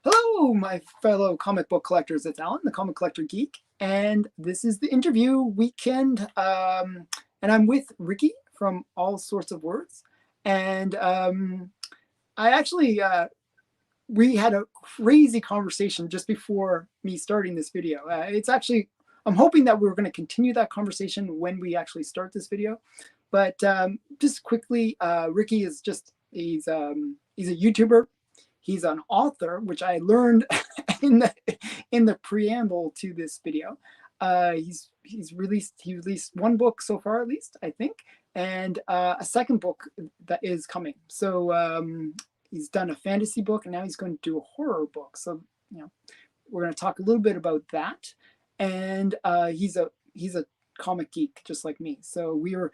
Hello, my fellow comic book collectors. It's Alan, the Comic Collector Geek, and this is the interview weekend. And I'm with Ricky from All Sorts of Words. And I actually, we had a crazy conversation just before me starting this video. I'm hoping that we're going to continue that conversation when we actually start this video. But just quickly, Ricky is he's a YouTuber. He's an author, which I learned in the preamble to this video. He released one book so far, at least I think, and a second book that is coming. So he's done a fantasy book, and now he's going to do a horror book. So we're going to talk a little bit about that. And he's a comic geek just like me. So we were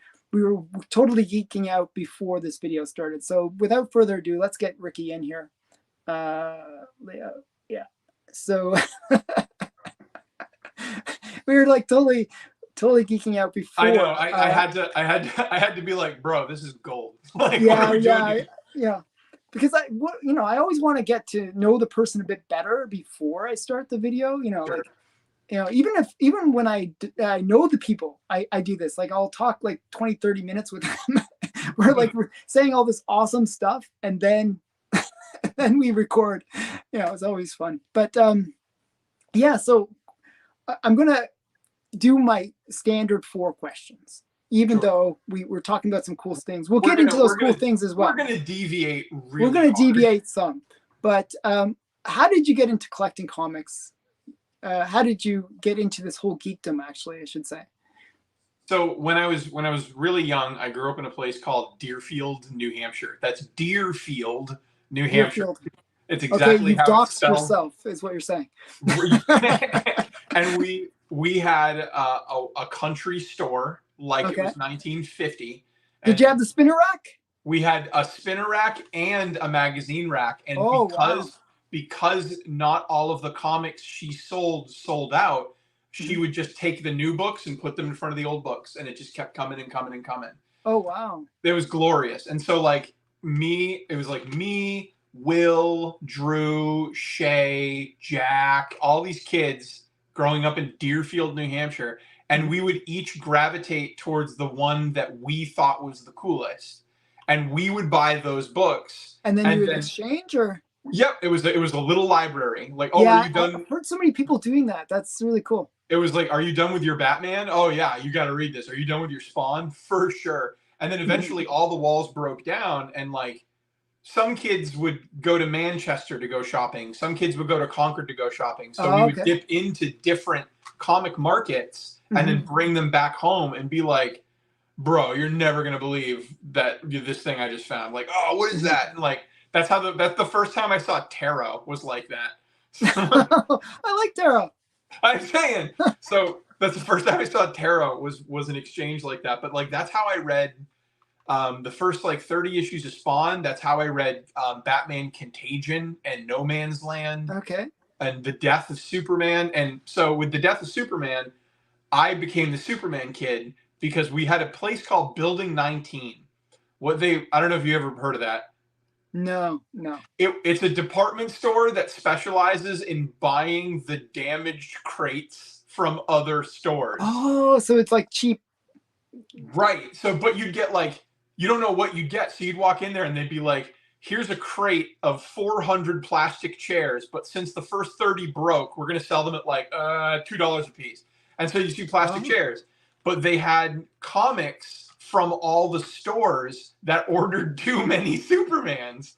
totally geeking out before this video started. So without further ado, let's get Ricky in here. Yeah. So we were like totally geeking out before. I know. I had to be like, bro, this is gold. Like, yeah. Because I always want to get to know the person a bit better before I start the video. Sure. Like, even when I know the people, I do this. Like, I'll talk like 20-30 minutes with them. we're saying all this awesome stuff, and then we record. It's always fun. But so I'm gonna do my standard 4 questions, even though we're talking about some cool things. We'll get into those cool things as well. We're gonna deviate. We're gonna deviate some. But how did you get into collecting comics? How did you get into this whole geekdom? Actually, I should say. So when I was really young, I grew up in a place called Deerfield, New Hampshire. That's Deerfield, New Hampshire. It's exactly how it's doxed spelled. Yourself is what you're saying. And we had a country store like it was 1950. Did you have the spinner rack? We had a spinner rack and a magazine rack, and because not all of the comics she sold out, she would just take the new books and put them in front of the old books, and it just kept coming and coming and coming. Oh wow! It was glorious. And so it was like me, Will, Drew, Shay, Jack, all these kids growing up in Deerfield, New Hampshire, and we would each gravitate towards the one that we thought was the coolest, and we would buy those books. And then you would exchange, or? Yep, it was a little library. Like, are you done? I've heard so many people doing that. That's really cool. It was like, are you done with your Batman? Oh yeah, you got to read this. Are you done with your Spawn? For sure. And then eventually all the walls broke down, and like some kids would go to Manchester to go shopping. Some kids would go to Concord to go shopping. So we would dip into different comic markets and then bring them back home and be like, bro, you're never going to believe that this thing I just found. Like, oh, what is that? And like, that's the first time I saw tarot was like that. I like tarot. I'm saying. So that's the first time I saw tarot was an exchange like that. But like, that's how I read the first like 30 issues of Spawn. That's how I read Batman Contagion and No Man's Land. Okay. And The Death of Superman. And so with The Death of Superman, I became the Superman kid because we had a place called Building 19. I don't know if you ever heard of that. No. It's a department store that specializes in buying the damaged crates from other stores. Oh, so it's like cheap. Right. So, but you'd get like, you don't know what you'd get. So you'd walk in there and they'd be like, here's a crate of 400 plastic chairs, but since the first 30 broke, we're going to sell them at like $2 a piece. And so you see plastic chairs, but they had comics from all the stores that ordered too many Supermans.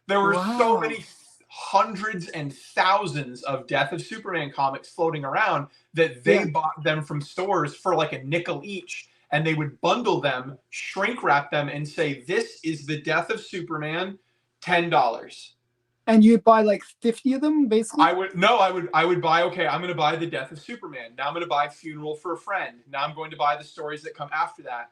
There were so many hundreds and thousands of Death of Superman comics floating around that they bought them from stores for like a nickel each. And they would bundle them, shrink wrap them, and say, this is the Death of Superman, $10. And you'd buy like 50 of them, basically? I would buy, okay, I'm going to buy the Death of Superman. Now I'm going to buy Funeral for a Friend. Now I'm going to buy the stories that come after that.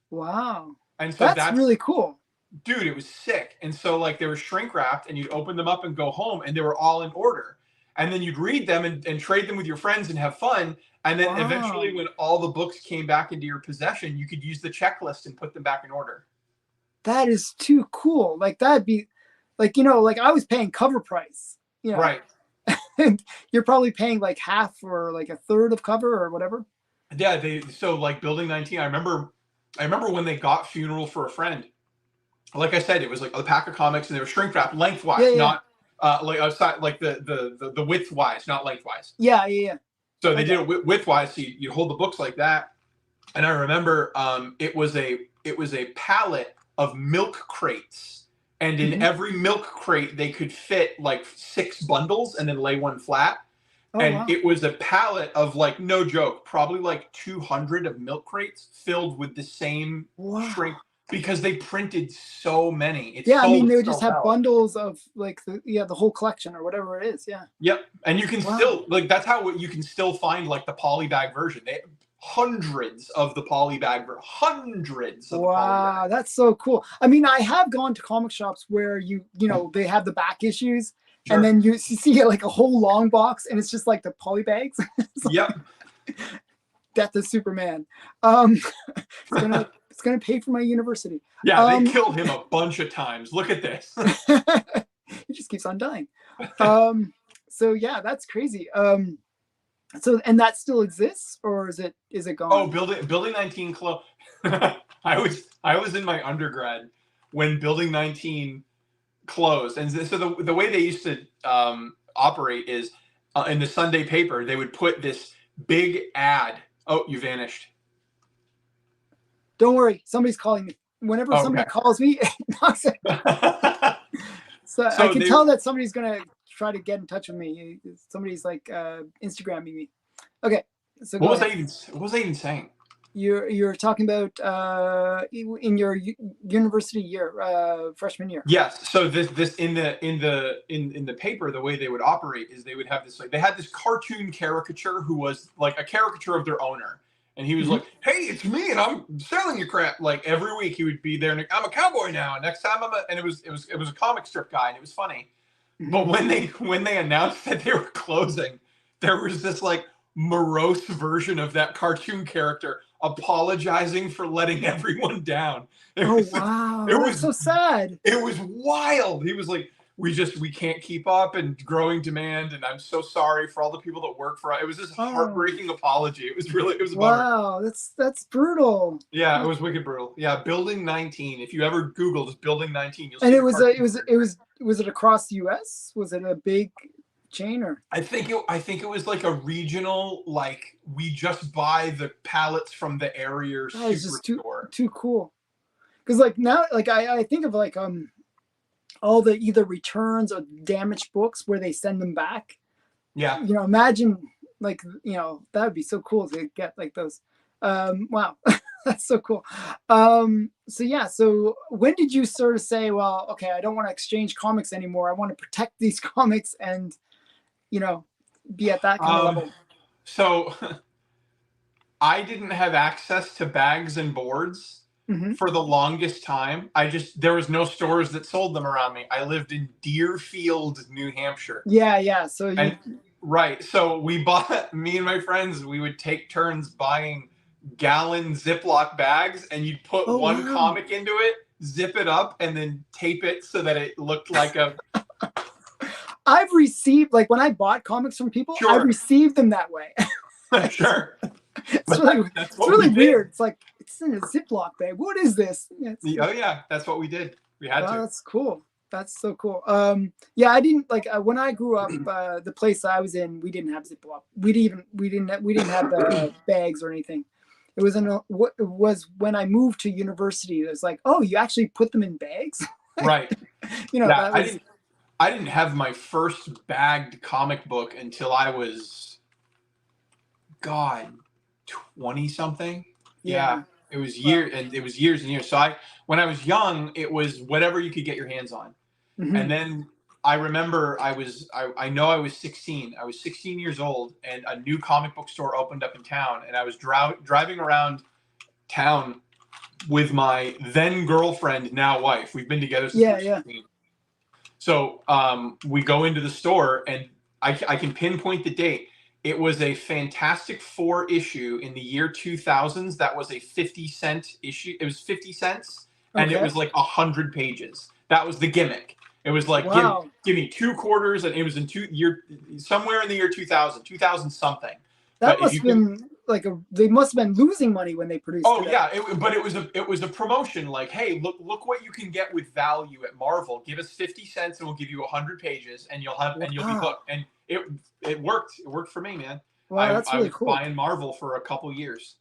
Wow. And so that's really cool. Dude, it was sick. And so like they were shrink wrapped and you'd open them up and go home and they were all in order. And then you'd read them and trade them with your friends and have fun. And then eventually when all the books came back into your possession, you could use the checklist and put them back in order. That is too cool. Like that'd be like, like I was paying cover price you know, Right. and you're probably paying like half or like a third of cover or whatever. Yeah, so like Building 19, I remember when they got Funeral for a Friend. Like I said, it was like a pack of comics and they were shrink wrapped Yeah, lengthwise, yeah, not like outside, like the widthwise, not lengthwise. yeah, yeah, yeah. So they Okay. did it widthwise, so you hold the books like that. And I remember it was a pallet of milk crates, and in Hmm. every milk crate they could fit like 6 bundles and then lay one flat. Oh And wow, it was a pallet of, like, no joke, probably like 200 of milk crates filled with the same wow. shrink, because they printed so many. It Yeah, I mean sold they would just so have well. bundles of like the whole collection or whatever it is. Yeah. Yep. And you can Wow. still, like, that's how you can still find like the polybag version. They hundreds of the polybag, hundreds of the polybag. Wow, that's so cool. I mean, I have gone to comic shops where you know they have the back issues, and Sure. then you see like a whole long box, and it's just like the poly bags. Yep. Death of Superman. Um, it's gonna pay for my university. Yeah, they Um, killed him a bunch of times. Look at this. he just keeps on dying. So yeah, that's crazy. So and that still exists, or is it Oh, gone? Building 19 close. I was in my undergrad when Building 19 closed, and so the way they used to operate is in the Sunday paper they would put this big ad. Oh, you vanished. Don't worry, somebody's calling me. Whenever Oh, somebody okay. calls me, it knocks it. So I So can they tell that somebody's gonna try to get in touch with me. Somebody's like Instagramming me. Okay, so what go was I ahead. even what was I even saying? You're talking about in your university year, freshman year. Yes. So this in the paper, the way they would operate is they would have this, like, they had this cartoon caricature who was like a caricature of their owner, and he was Hmm. like, "Hey, it's me, and I'm selling you crap." Like every week he would be there, and I'm a cowboy now. And next time and it was a comic strip guy, and it was funny. Hmm. But when they announced that they were closing, there was this like morose version of that cartoon character apologizing for letting everyone down. It Oh was wow, it that's was so sad. it was wild. He was like, we can't keep up and growing demand, and I'm so sorry for all the people that work for us. It was this Oh heartbreaking apology. It was a bummer. wow, that's brutal. Yeah, it was wicked brutal. Yeah, Building 19. If you ever Google just Building 19, you'll And see it the was a, cartoon character. was it across the U.S.? Was it a big chain or? I think it was like a regional, like, we just buy the pallets from the area That is just too superstore. too cool. Because like now, like I think of like all the either returns or damaged books where they send them back. Yeah. You know, imagine like that would be so cool to get like those. Wow, that's so cool. So yeah, so when did you sort of say, well, okay, I don't want to exchange comics anymore. I want to protect these comics and you know be at that kind of Um, level. so I didn't have access to bags and boards Hmm. for the longest time. There was no stores that sold them around me. I lived in Deerfield, New Hampshire. Yeah, yeah. So And you, right, so we bought me and my friends, we would take turns buying gallon Ziploc bags, and you'd put oh one wow. comic into it, zip it up, and then tape it so that it looked like a I've received like when I bought comics from people, I've sure, received them that way. sure. It's But really that's it's what we really did. weird. It's like it's in a Ziploc bag. What is this? Yeah, Oh yeah, that's what we did. We had wow, to. that's cool. That's so cool. Yeah, I didn't like when I grew up. The place I was in, we didn't have Ziploc. We didn't have the bags or anything. It was what it was when I moved to university. It was like, oh, you actually put them in bags. Right. Yeah, That I was didn't I didn't have my first bagged comic book until I was, God, 20 something. yeah. Yeah, it was Wow. years and years. So when I was young, it was whatever you could get your hands on. Hmm. And then I remember I know I was 16. I was 16 years old, and a new comic book store opened up in town, and I was driving around town with my then girlfriend, now wife. We've been together since we Yeah, were yeah. 16. So we go into the store, and I can pinpoint the date. It was a Fantastic Four issue in the year 2000s. That was a 50-cent issue. It was 50 cents, and it Okay. was like 100 pages. That was the gimmick. It was like Wow. give me 2 quarters, and it was in somewhere in the year 2000, 2000 something. That But if must you have can, been like they must have been losing money when they produced oh it. yeah, but it was a promotion. Like, hey, look what you can get with value at Marvel. Give us 50 cents, and we'll give you 100 pages, and you'll be Wow. hooked. And it worked. It worked for me, man. Wow, that's I really was cool. buying Marvel for a couple years.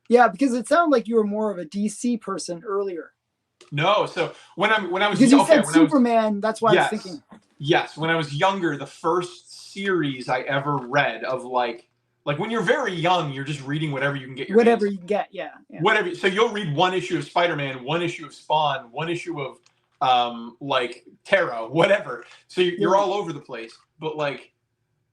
Yeah, because it sounded like you were more of a DC person earlier. No, so when I was Because you okay, said Superman, that's why I was thinking. yes, when I was younger, the first series I ever read of like when you're very young, you're just reading whatever you can get your Whatever hands you get, yeah. whatever. So you'll read one issue of Spider-Man, one issue of Spawn, one issue of like Tarot, whatever. So you're all over the place. But like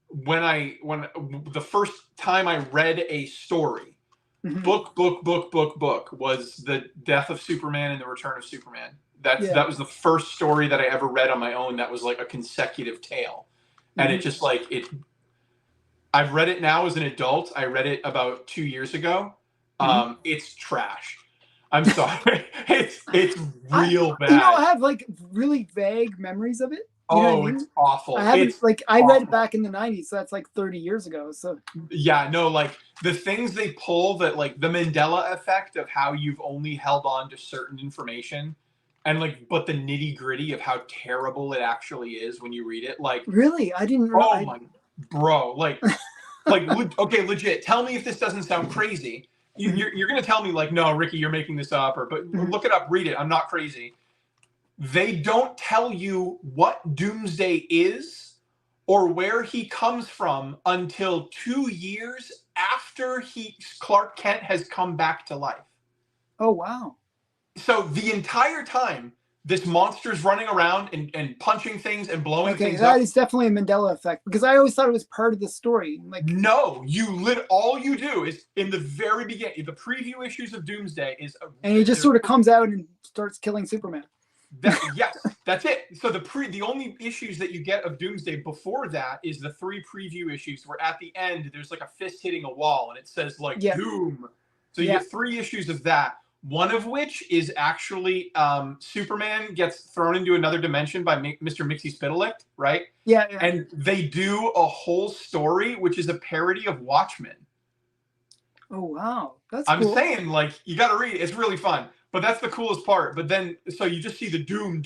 when the first time I read a story, book was the Death of Superman and the Return of Superman. That was the first story that I ever read on my own that was like a consecutive tale. And it just like I've read it now as an adult. I read it about 2 years ago. It's trash. I'm sorry. it's real bad. You know, I have like really vague memories of it. You know what I mean? It's awful. I haven't I awful. read it back in the 90s, so that's like 30 years ago. So yeah, no, like the things they pull, that like the Mandela effect of how you've only held on to certain information, and like but the nitty-gritty of how terrible it actually is when you read it. Like, really, I didn't realize. Oh my bro, like okay, legit. Tell me if this doesn't sound crazy. You're gonna tell me like, no, Ricky, you're making this up, but look it up, read it. I'm not crazy. They don't tell you what Doomsday is or where he comes from until 2 years after Clark Kent has come back to life. Oh wow. So the entire time this monster's running around and punching things and blowing things up. That is definitely a Mandela effect, because I always thought it was part of the story. Like, no, all you do is in the very beginning, the preview issues of Doomsday and he just sort of comes out and starts killing Superman. Yes, that's it. So the only issues that you get of Doomsday before that is the 3 preview issues where at the end there's like a fist hitting a wall and it says like Doom. So you get 3 issues of that. One of which is actually Superman gets thrown into another dimension by Mr. Mxyzptlk, right? Yeah. And they do a whole story which is a parody of Watchmen. Oh wow, that's I'm cool. saying, like, you got to read it. It's really fun. But that's the coolest part. But then, so you just see the doom,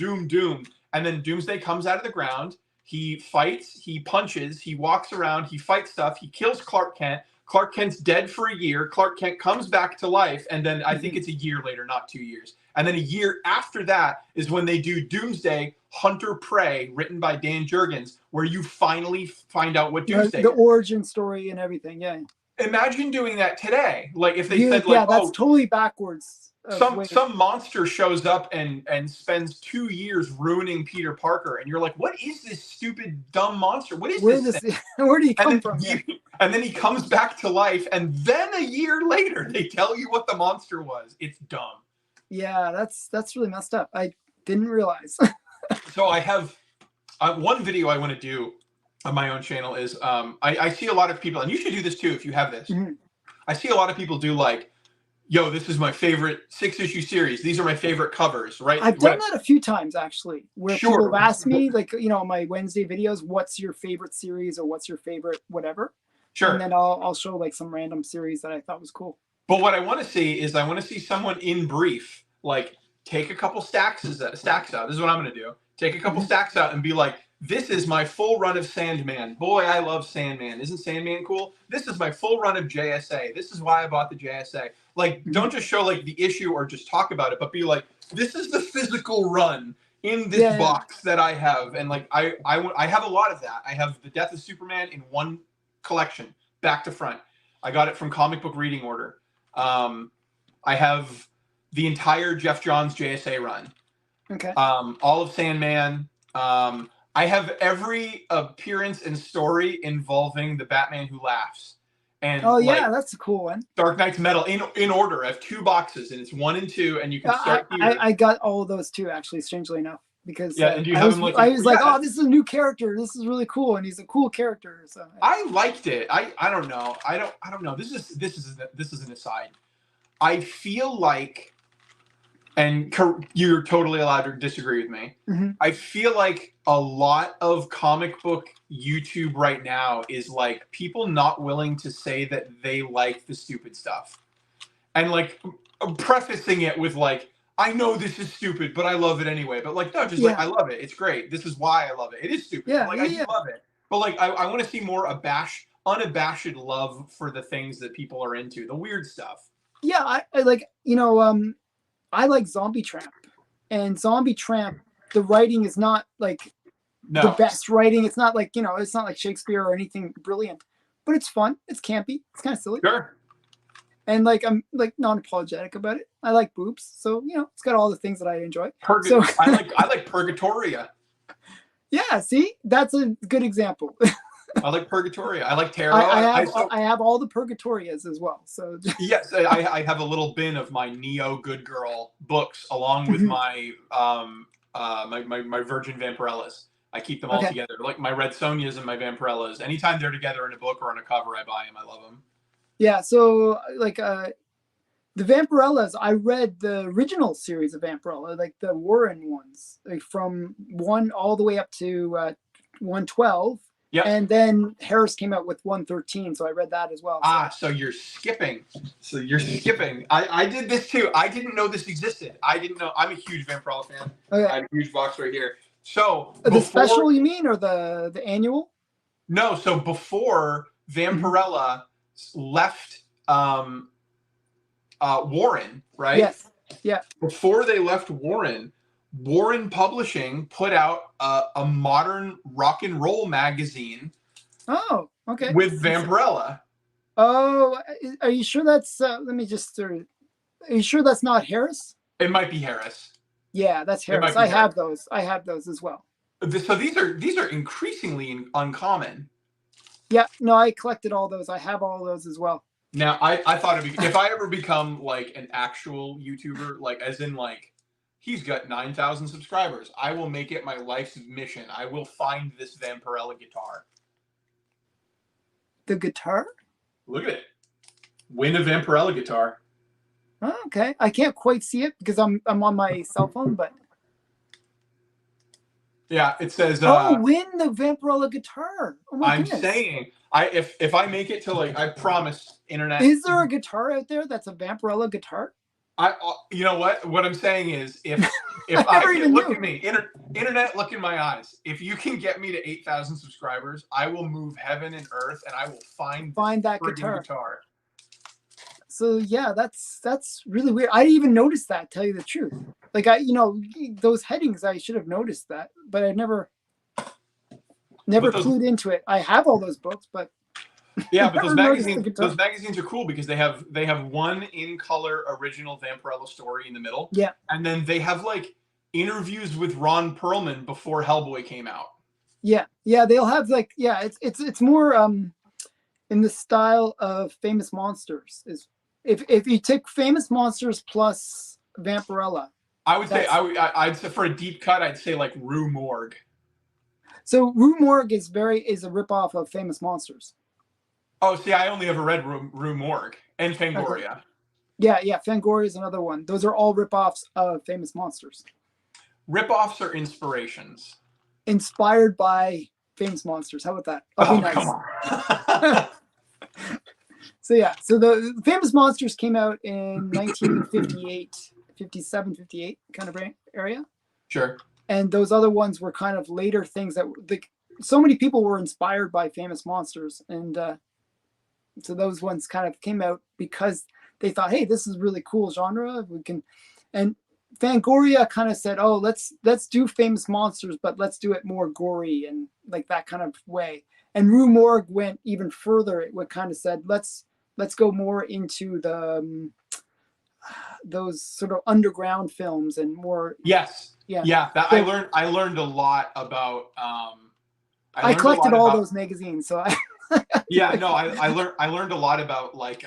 and then Doomsday comes out of the ground. He fights, he punches, he walks around, he fights stuff, he kills Clark Kent. Clark Kent's dead for a year. Clark Kent comes back to life, and then I think it's a year later, not 2 years. And then a year after that is when they do Doomsday Hunter Prey, written by Dan Jurgens, where you finally find out what Doomsday is. The origin story and everything, yeah. Imagine doing that today. Like if they said like, that's totally backwards. Some monster shows up and spends 2 years ruining Peter Parker, and you're like, what is this stupid dumb monster? What is this thing? Where did he come from? And then he comes back to life, and then a year later they tell you what the monster was. It's dumb. Yeah, that's really messed up. I didn't realize. So I have one video I want to do on my own channel is I see a lot of people, and you should do this too if you have this. I see a lot of people do like, yo, this is my favorite 6-issue series. These are my favorite covers, right? I've done that a few times actually, where people have asked me, like, you know, my Wednesday videos, what's your favorite series or what's your favorite whatever. Sure. And then I'll show like some random series that I thought was cool. But what I want to see is I want to see someone in brief, like take a couple stacks out. This is what I'm going to do. Take a couple stacks out and be like, this is my full run of Sandman. Boy, I love Sandman. Isn't Sandman cool? This is my full run of JSA. This is why I bought the JSA. Like, don't just show like the issue or just talk about it, but be like, this is the physical run in this box that I have. And like, I have a lot of that. I have the Death of Superman in one collection, back to front. I got it from Comic Book Reading Order. I have the entire Jeff Johns JSA run. Okay. All of Sandman. I have every appearance and story involving the Batman Who Laughs. And that's a cool one. Dark Knight's Metal in order. I have 2 boxes, and it's 1 and 2, and you can start here. I got all of those too, actually, strangely enough, because and you have them like, I was like, oh, this is a new character. This is really cool, and he's a cool character. So I liked it. I don't know. I don't know. This is an aside. I feel like and you're totally allowed to disagree with me. Mm-hmm. I feel like a lot of comic book YouTube right now is like people not willing to say that they like the stupid stuff, and like prefacing it with like, I know this is stupid, but I love it anyway. But like, no, just like, I love it. It's great. This is why I love it. It is stupid. Yeah, like, I do love it. But like, I want to see more unabashed love for the things that people are into, the weird stuff. Yeah, I like, I like Zombie Tramp, and Zombie Tramp, the writing is not like the best writing. It's not like, it's not like Shakespeare or anything brilliant, but it's fun. It's campy. It's kind of silly. Sure. And like, I'm like non-apologetic about it. I like boobs, so it's got all the things that I enjoy. So I like Purgatoria. Yeah, see, that's a good example. I like Purgatoria. I like Tarot. I have all the Purgatorias as well. So yes, I have a little bin of my Neo Good Girl books along with my my Virgin Vampirellas. I keep them all together, like my Red Sonjas and my Vampirellas. Anytime they're together in a book or on a cover, I buy them. I love them. Yeah, so like the Vampirellas, I read the original series of Vampirella, like the Warren ones, like from 1 all the way up to 112. Yeah. And then Harris came out with 113, so I read that as well. So you're skipping. I did this too. I didn't know this existed. I didn't know. I'm a huge Vampirella fan. Okay. I have a huge box right here. So the special, you mean, or the annual? No, so before Vampirella left Warren, right? Yes. Yeah. Before they left Warren Publishing put out a modern rock and roll magazine. Oh, okay. With Vampirella. Oh, are you sure that's? Let me just. Are you sure that's not Harris? It might be Harris. Yeah, that's Harris. I have those. I have those as well. So these are increasingly uncommon. Yeah, no, I collected all those. I have all those as well. Now, I thought it'd be, if I ever become like an actual YouTuber, like as in like he's got 9,000 subscribers, I will make it my life's mission. I will find this Vampirella guitar. The guitar? Look at it. Win a Vampirella guitar. Oh, okay, I can't quite see it because I'm on my cell phone, but yeah, it says. Win the Vampirella guitar. Oh my goodness. saying, if I make it to like, I promise, internet. Is there a guitar out there that's a Vampirella guitar? You know what I'm saying is, if I can, look at me, internet, look in my eyes. If you can get me to 8,000 subscribers, I will move heaven and earth, and I will find that guitar. So yeah, that's really weird. I didn't even notice that, tell you the truth. Like those headings, I should have noticed that, but I never clued into it. I have all those books, but yeah, but those magazines are cool because they have one in color original Vampirella story in the middle. Yeah. And then they have like interviews with Ron Perlman before Hellboy came out. Yeah. Yeah, they'll have like, yeah, it's more in the style of Famous Monsters. Is if you take Famous Monsters plus Vampirella. I would say I'd say for a deep cut, I'd say like Rue Morgue. So Rue Morgue is a ripoff of Famous Monsters. Oh, see, I only ever read Rue Morgue and Fangoria. Okay. Yeah, Fangoria is another one. Those are all ripoffs of Famous Monsters. Ripoffs or inspirations? Inspired by Famous Monsters. How about that? That'll be nice. Come on. So the Famous Monsters came out in 1958, 57, 58 kind of area. Sure. And those other ones were kind of later things that so many people were inspired by Famous Monsters, and so those ones kind of came out because they thought, hey, this is really cool genre. We can, and Fangoria kind of said, oh, let's do Famous Monsters, but let's do it more gory and like that kind of way. And Rue Morgue went even further. It kind of said, let's go more into the those sort of underground films and more. Yes. Yeah. That so, I learned a lot about. I collected all those magazines, so I. Yeah, no, I learned a lot about like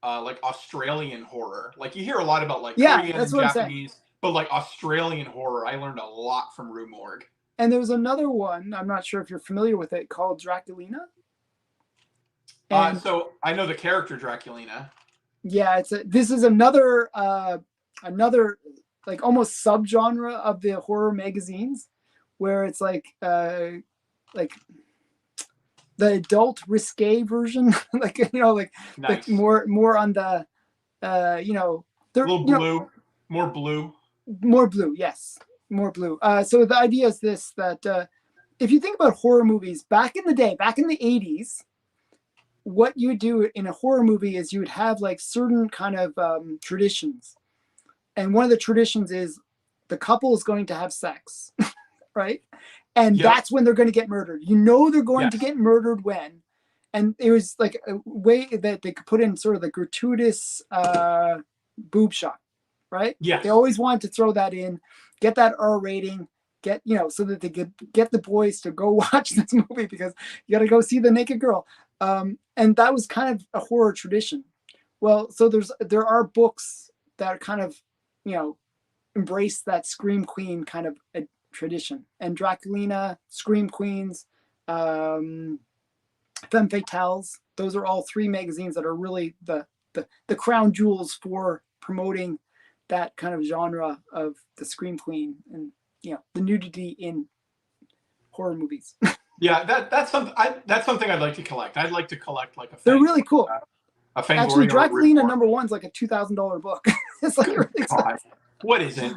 Australian horror. Like you hear a lot about like Korean and Japanese, but like Australian horror, I learned a lot from Rue Morgue. And there was another one, I'm not sure if you're familiar with it, called Draculina. So I know the character Draculina. Yeah, this is another like almost subgenre of the horror magazines, where it's like the adult risque version, like Nice. more on the A little blue, more blue. more blue, yes, more blue. So the idea is this, that if you think about horror movies back in the day, back in the 80s, what you would do in a horror movie is you would have like certain kind of traditions. And one of the traditions is the couple is going to have sex, right? And that's when they're going to get murdered. They're going to get murdered when. And it was like a way that they could put in sort of the gratuitous boob shot, right? Yes. They always wanted to throw that in, get that R rating, so that they could get the boys to go watch this movie, because you got to go see the naked girl. And that was kind of a horror tradition. Well, so there are books that kind of, embrace that Scream Queen kind of a tradition. And Draculina, Scream Queens, Femme Fatales, those are all 3 magazines that are really the crown jewels for promoting that kind of genre of the Scream Queen and the nudity in horror movies. Yeah, that's something I'd like to collect. I'd like to collect like a. They're really cool. Actually, Draculina #1 is like a $2,000 book. It's like really expensive. What isn't?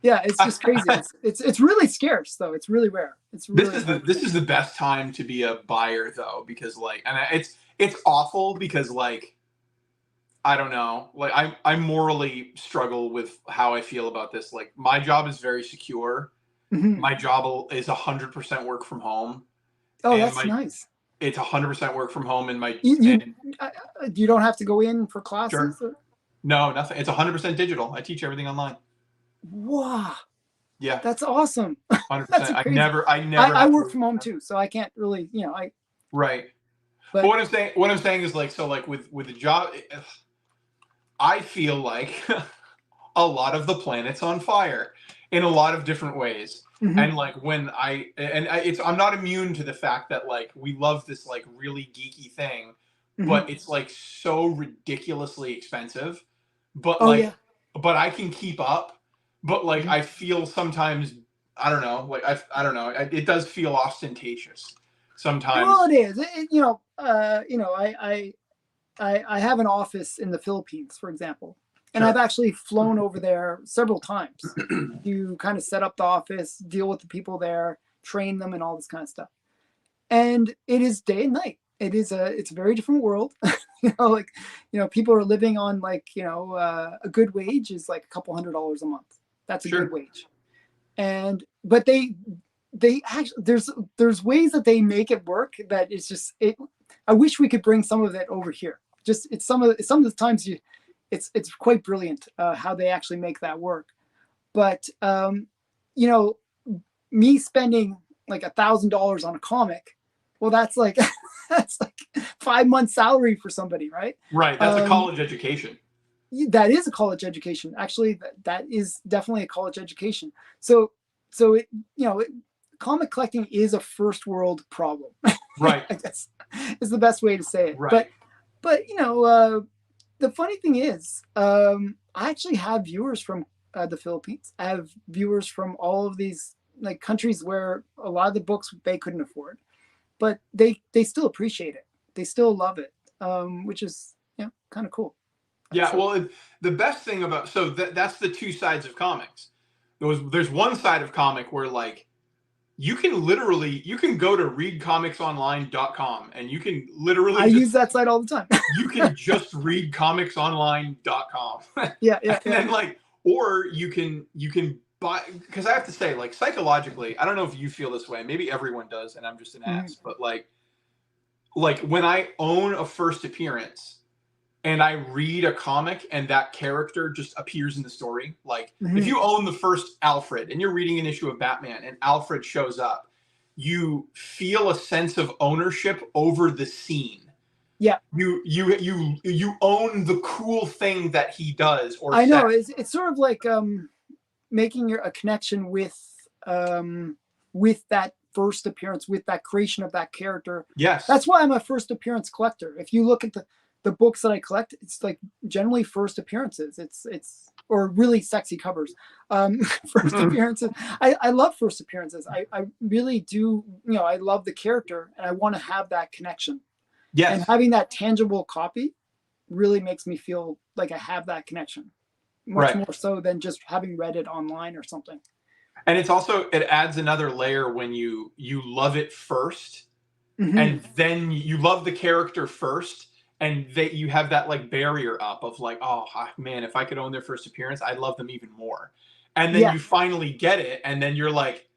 Yeah, it's just crazy. It's really scarce though. It's really rare. It's really this is the best time to be a buyer though, because it's awful because I don't know, I morally struggle with how I feel about this. Like, my job is very secure. Mm-hmm. My job is 100% work from home. Oh, that's nice. It's 100% work from home, and you don't have to go in for classes. Sure. No, nothing. It's 100% digital. I teach everything online. Wow. Yeah, that's awesome. 100%. That's I never. I work from home too, so I can't really, Right. But what I'm saying is with the job, I feel like a lot of the planet's on fire in a lot of different ways. Mm-hmm. And I'm not immune to the fact that we love this really geeky thing, mm-hmm. but it's so ridiculously expensive. But but I can keep up. But mm-hmm. I feel sometimes, I don't know, I don't know. It does feel ostentatious sometimes. Well, it is. I have an office in the Philippines, for example. And I've actually flown over there several times to kind of set up the office, deal with the people there, train them, and all this kind of stuff. And it is day and night. It's a very different world. People are living on a good wage is like a couple $100 a month. That's a good wage. But they actually, there's ways that they make it work that it's just I wish we could bring some of it over here. Just some of the times it's quite brilliant how they actually make that work. But me spending $1,000 on a comic, well, that's like 5 months salary for somebody, right? Right. That's a college education. That is a college education. Actually, that is definitely a college education. So comic collecting is a first world problem. Right. I guess is the best way to say it. Right. But the funny thing is, I actually have viewers from the Philippines. I have viewers from all of these countries where a lot of the books they couldn't afford, but they still appreciate it. They still love it, which is kind of cool. Yeah, well, the best thing about that's the 2 sides of comics. There's one side of comic where you can go to readcomicsonline.com and you can literally use that site all the time. You can just read comicsonline.com. Yeah. And then or you can buy, because I have to say psychologically, I don't know if you feel this way, maybe everyone does and I'm just an ass, but when I own a first appearance and I read a comic and that character just appears in the story. If you own the first Alfred and you're reading an issue of Batman and Alfred shows up, you feel a sense of ownership over the scene. Yeah. You own the cool thing that he does. Or I know it's sort of like making a connection with that first appearance, with that creation of that character. Yes. That's why I'm a first appearance collector. If you look at the books that I collect, it's generally first appearances. It's or really sexy covers. First appearances, I love first appearances. I really do. I love the character, and I want to have that connection. Yes. And having that tangible copy really makes me feel like I have that connection, much more so than just having read it online or something. And it's also, it adds another layer when you love it first, and then you love the character first, and that you have that like barrier up of like, oh man, if I could own their first appearance, I'd love them even more. And then you finally get it, and then you're like,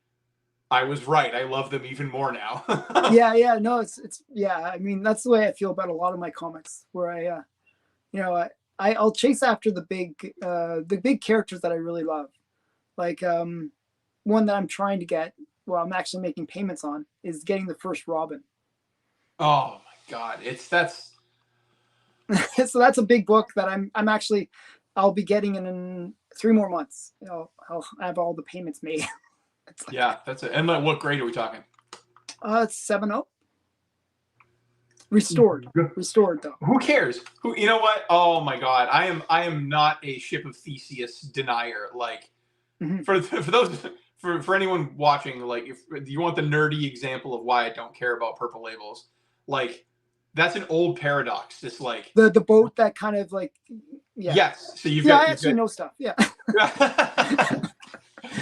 I was right. I love them even more now. yeah. No, it's yeah. I mean, that's the way I feel about a lot of my comics, where I'll chase after the big characters that I really love. Like one that I'm trying to get, well, I'm actually making payments on, is getting the first Robin. Oh my God, that's so that's a big book that I'll be getting in 3 more months. I'll have all the payments made. Yeah, that's it. And what grade are we talking? It's 7.0. Restored though. Who cares? You know what? Oh my God, I am not a Ship of Theseus denier. Like, for anyone watching, like, if you want the nerdy example of why I don't care about purple labels, like, that's an old paradox. This like the boat that kind of like, yes. So I actually know stuff. Yeah.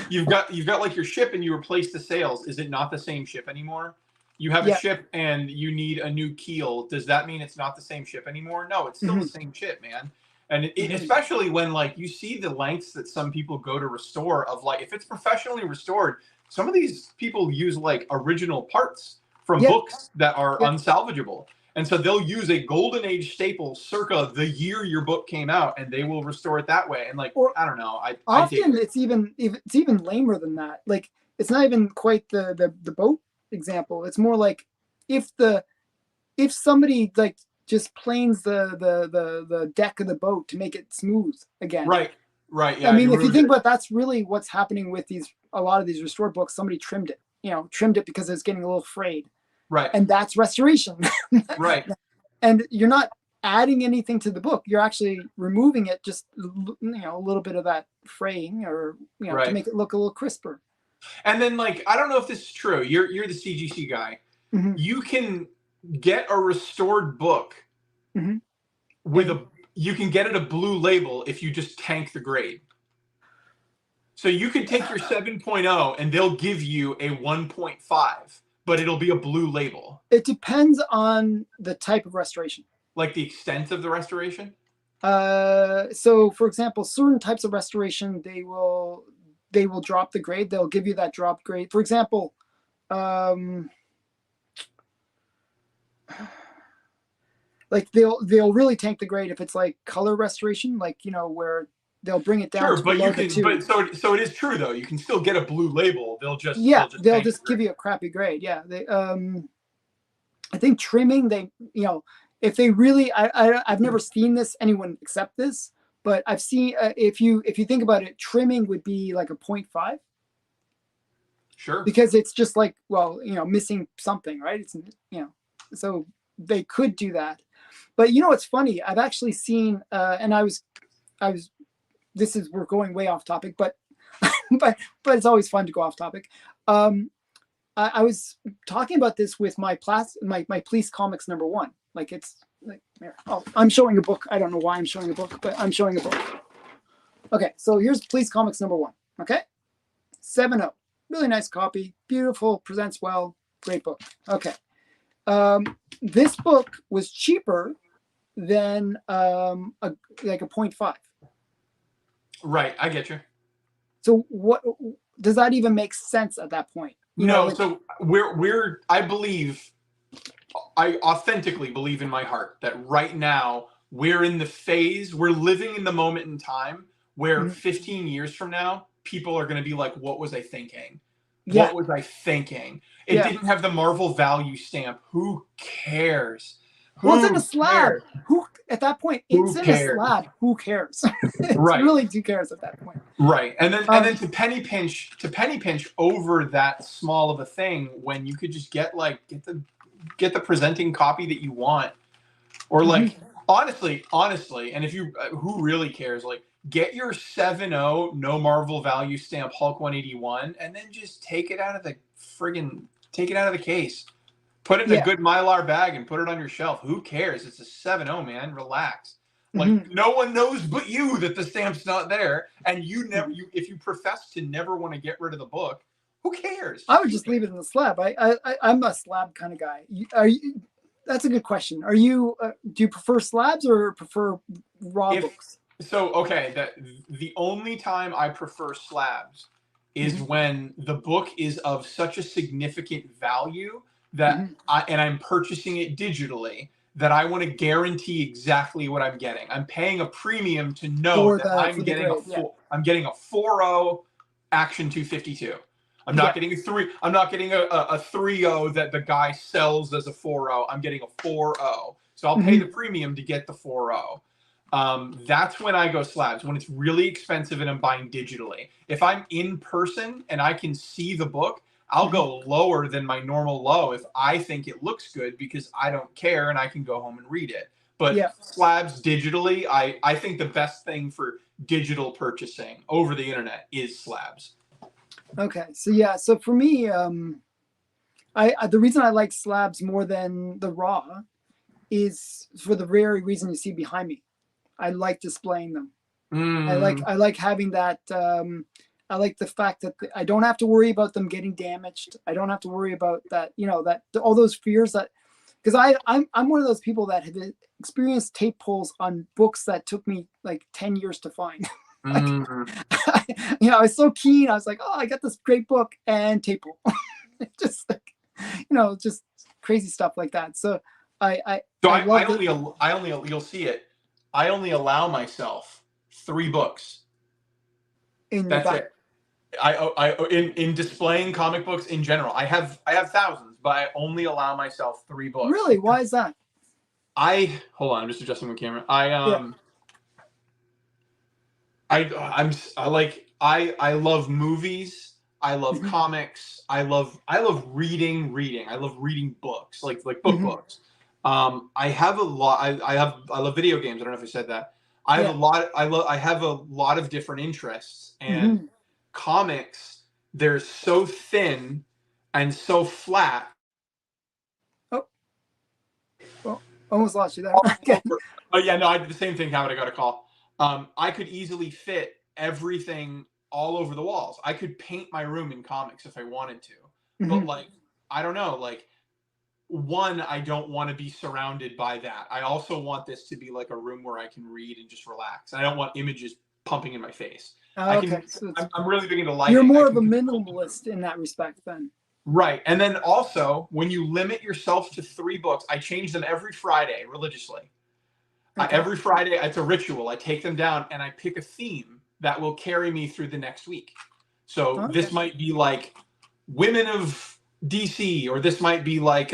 You've got like your ship, and you replace the sails. Is it not the same ship anymore? You have a ship and you need a new keel. Does that mean it's not the same ship anymore? No, it's still the same ship, man. And especially when like you see the lengths that some people go to restore, of like, if it's professionally restored, some of these people use like original parts from books that are unsalvageable. And so they'll use a golden age staple circa the year your book came out, and they will restore it that way. And like, I don't know. Often it's even lamer than that. Like, it's not even quite the boat example. It's more like if somebody like just planes the deck of the boat to make it smooth again. Right. Yeah. I mean, if you think about it, that's really what's happening with a lot of these restored books. Somebody trimmed it because it's getting a little frayed. Right. And that's restoration. Right. And you're not adding anything to the book. You're actually removing it, just a little bit of that fraying, or to make it look a little crisper. And then, like, I don't know if this is true. You're the CGC guy. You can get a restored book with you can get it a blue label if you just tank the grade. So you could take your 7.0 and they'll give you a 1.5, but it'll be a blue label. It depends on the type of restoration. Like the extent of the restoration? So for example, certain types of restoration, they will drop the grade. They'll give you that drop grade. For example, like they'll really tank the grade if it's like color restoration, like where they'll bring it down. Sure, but you can. But so it is true though. You can still get a blue label. They'll just they'll just give you a crappy grade. Yeah, they I think trimming, they if they really, I've never seen anyone accept this, but I've seen if you think about it, trimming would be like a 0.5. Sure. Because it's just like, well, missing something, right? It's so they could do that. But it's funny. I've actually seen, and I was. We're going way off topic, but but it's always fun to go off topic. I was talking about this with my Police Comics #1. Like, it's like, I'm showing a book. I don't know why I'm showing a book, but I'm showing a book. Okay, so here's Police Comics #1. Okay, 7.0. Really nice copy. Beautiful, presents well. Great book. Okay. This book was cheaper than like a 0.5. Right, I get you. So what does that even make sense at that point? So I authentically believe in my heart that right now we're living in the moment in time where 15 years from now, people are going to be like, what was I thinking? Yeah. What was I thinking? It didn't have the Marvel value stamp. Who cares? It's in a slab. At that point, it's in a slab. Who cares? Right. Really, who cares at that point? Right. And then to penny pinch over that small of a thing, when you could just get the presenting copy that you want, or like honestly, and if you who really cares, like get your 7.0 no Marvel value stamp Hulk 181, and then just take it out of the case. Put it in a good Mylar bag and put it on your shelf. Who cares? It's a 7.0, man. Relax. Like, no one knows but you that the stamp's not there, and if you profess to never want to get rid of the book, who cares? I would just leave it in the slab. I'm a slab kind of guy. That's a good question. Are you? Do you prefer slabs or prefer raw books? So okay, the only time I prefer slabs is when the book is of such a significant value that I'm purchasing it digitally, that I want to guarantee exactly what I'm getting. I'm paying a premium to know that I'm getting a 4.0 Action 252. I'm not getting a 3.0 that the guy sells as a 4.0. I'm getting a 4.0. So I'll pay the premium to get the 4.0. That's when I go slabs, when it's really expensive and I'm buying digitally. If I'm in person and I can see the book, I'll go lower than my normal low if I think it looks good, because I don't care and I can go home and read it. But slabs digitally, I think the best thing for digital purchasing over the internet is slabs. Okay, so for me, the reason I like slabs more than the raw is for the very reason you see behind me. I like displaying them. I like having that. I like the fact that I don't have to worry about them getting damaged. I don't have to worry about that. That all those fears that, because I'm one of those people that have experienced tape pulls on books that took me like 10 years to find. I was so keen. I was like, oh, I got this great book, and tape pull. Just like, just crazy stuff like that. So you'll see it. I only allow myself 3 books. That's it. In displaying comic books in general, I have thousands, but I only allow myself 3 books. Really? Why is that? Hold on, I'm just adjusting my camera. I love movies. I love comics. I love reading. I love reading books, like book books. I have a lot. I love video games. I don't know if I said that. I have a lot of different interests, and comics, they're so thin and so flat. Oh, almost lost you there. Oh yeah, no, I did the same thing. Howard, I got a call. I could easily fit everything all over the walls. I could paint my room in comics if I wanted to, but I don't know, one, I don't want to be surrounded by that. I also want this to be like a room where I can read and just relax. I don't want images pumping in my face. I'm really big into lighting. You're more of a minimalist in that respect then. Right. And then also, when you limit yourself to 3 books, I change them every Friday religiously. Every Friday, it's a ritual. I take them down and I pick a theme that will carry me through the next week. So this might be like women of DC, or this might be like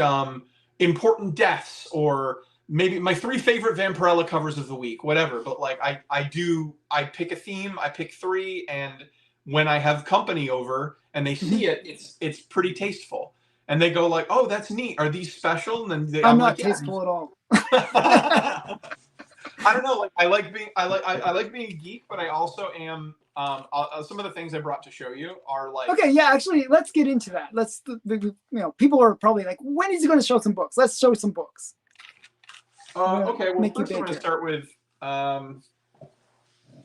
important deaths, or maybe my 3 favorite Vampirella covers of the week, whatever. But I pick a theme, I pick 3, and when I have company over and they see it, it's pretty tasteful. And they go like, "Oh, that's neat. Are these special?" And then I'm not tasteful at all. I don't know. I like being a geek, but I also am. Some of the things I brought to show you are like. Okay, yeah. Actually, let's get into that. People are probably like, when is he going to show some books? Let's show some books. Okay. Well, first I'm going to start with.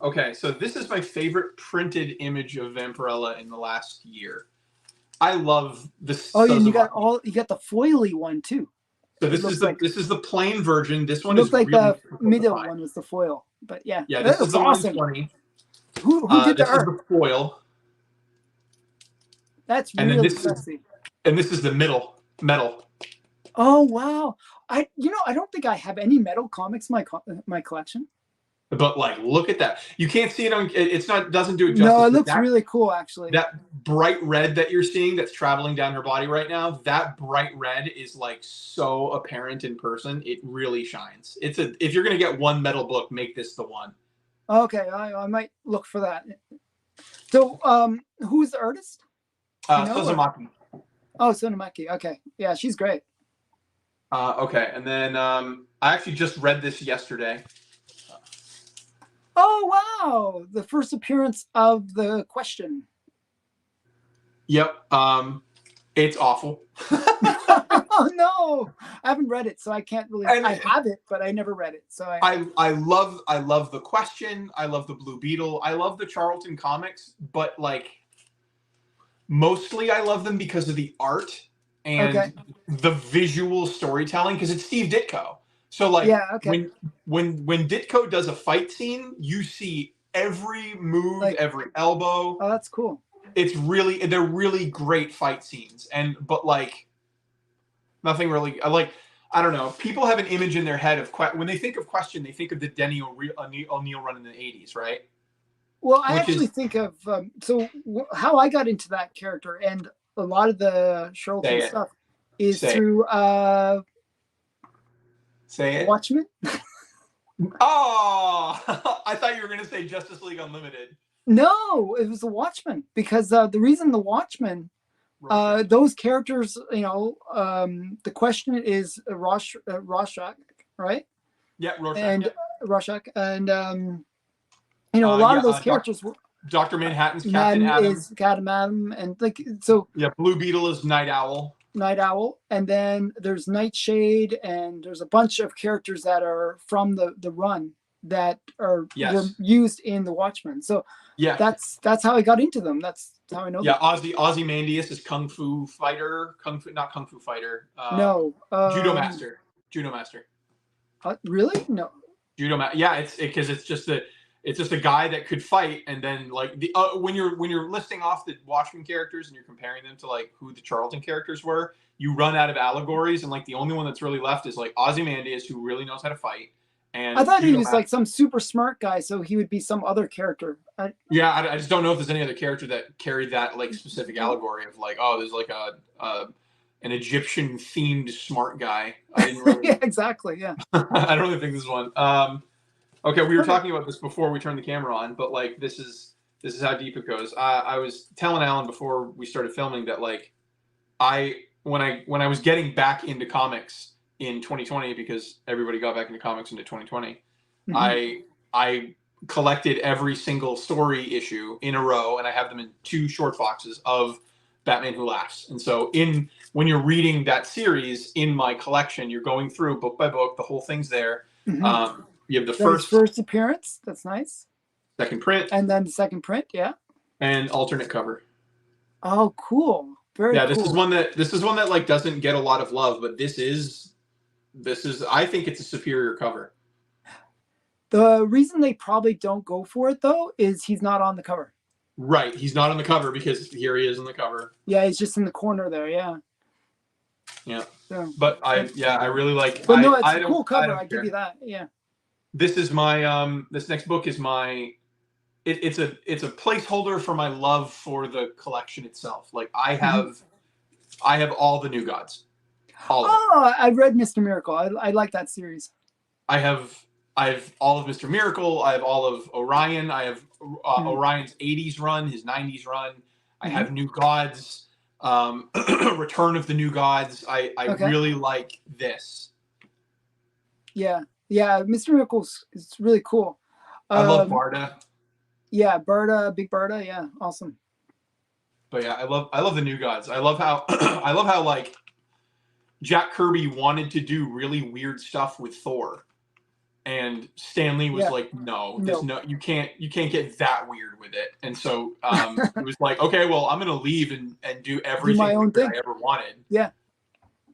Okay, so this is my favorite printed image of Vampirella in the last year. I love this. Oh, you got the foily one too. So this is the plain version. This one is like really the middle one was the foil, but yeah, this is the awesome. 120. Who did the art? This is the foil. That's really sexy. And this is the metal. Oh wow! I don't think I have any metal comics in my collection. But look at that. You can't see it on. Doesn't do it justice. No, it looks really cool actually. That bright red that you're seeing that's traveling down her body right now, that bright red is so apparent in person. It really shines. If you're gonna get one metal book, make this the one. Okay, I might look for that. So, who's the artist? Suzumaki. Oh, Suzumaki. Okay, yeah, she's great. Okay, and then I actually just read this yesterday. Oh wow! The first appearance of the Question. Yep. It's awful. Oh no! I haven't read it, so I can't really. And I have it, but I never read it. So I love the Question. I love the Blue Beetle. I love the Charlton comics, but like mostly I love them because of the art and okay. the visual storytelling because it's Steve Ditko. So like Yeah. Okay. when Ditko does a fight scene, you see every move, Like, every elbow. oh, that's cool. They're really great fight scenes, but like nothing really. I don't know. People have an image in their head of when they think of Question, they think of the Denny O'Neil run in the '80s, right? Well, I Which actually is think of how I got into that character, and a lot of the Charlton say it, stuff is say it, through say it. Watchmen. Oh, I thought you were gonna say Justice League Unlimited. No, it was the Watchmen because the reason the Watchmen, those characters, the Question is Rorschach, right? Yeah, Rorschach. And Yeah. Rorschach, and a lot of those characters were. Dr. Manhattan's Captain Atom. Is Captain Atom, and like so. Yeah, Blue Beetle is Night Owl. Night Owl, and then there's Nightshade, and there's a bunch of characters that are from the run that were used in the Watchmen. So yeah, that's how I got into them. That's how I know. Yeah, Ozymandias is Kung Fu Fighter. Not Kung Fu Fighter. No, Judo Master. Judo Master. Really? No. Judo Master. Yeah, it's just a guy that could fight, and then like when you're listing off the Watchmen characters and you're comparing them to like who the Charlton characters were, you run out of allegories, and like the only one that's really left is like Ozymandias, who really knows how to fight. And I thought he was like some super smart guy, so he would be some other character. I just don't know if there's any other character that carried that like specific allegory of like, oh, there's like an Egyptian themed smart guy. I didn't really. Yeah, exactly. Yeah. I don't really think this is one. Okay, we were talking about this before we turned the camera on, but like this is how deep it goes. I was telling Alan before we started filming that like when I was getting back into comics in 2020 because everybody got back into comics into 2020, mm-hmm. I collected every single story issue in a row, and I have them in 2 short boxes of Batman Who Laughs. And so when you're reading that series in my collection, you're going through book by book, the whole thing's there. Mm-hmm. You have the first appearance. That's nice. Second print. And then the second print. Yeah. And alternate cover. Oh, cool. Very cool. This is one that like doesn't get a lot of love, but this is I think it's a superior cover. The reason they probably don't go for it though is he's not on the cover. Right. He's not on the cover because here he is on the cover. Yeah, he's just in the corner there. Yeah. Yeah. But I really like. But no, it's a cool cover. I give you that. Yeah. This is my this next book is my it's a placeholder for my love for the collection itself. Like I have all the New Gods. I read Mr. Miracle. I like that series. I have all of Mr. Miracle. I have all of Orion. I have Orion's 80s run, his 90s run. I have New Gods, Return of the New Gods. I really like this. Yeah. Yeah, Mr. Miracle's is really cool. I love Barda. Yeah, Big Barda, yeah, awesome. But yeah, I love the New Gods. I love how like Jack Kirby wanted to do really weird stuff with Thor, and Stan Lee was like, no, you can't get that weird with it. And so he was like, okay, well, I'm gonna leave and do everything my own thing I ever wanted. Yeah.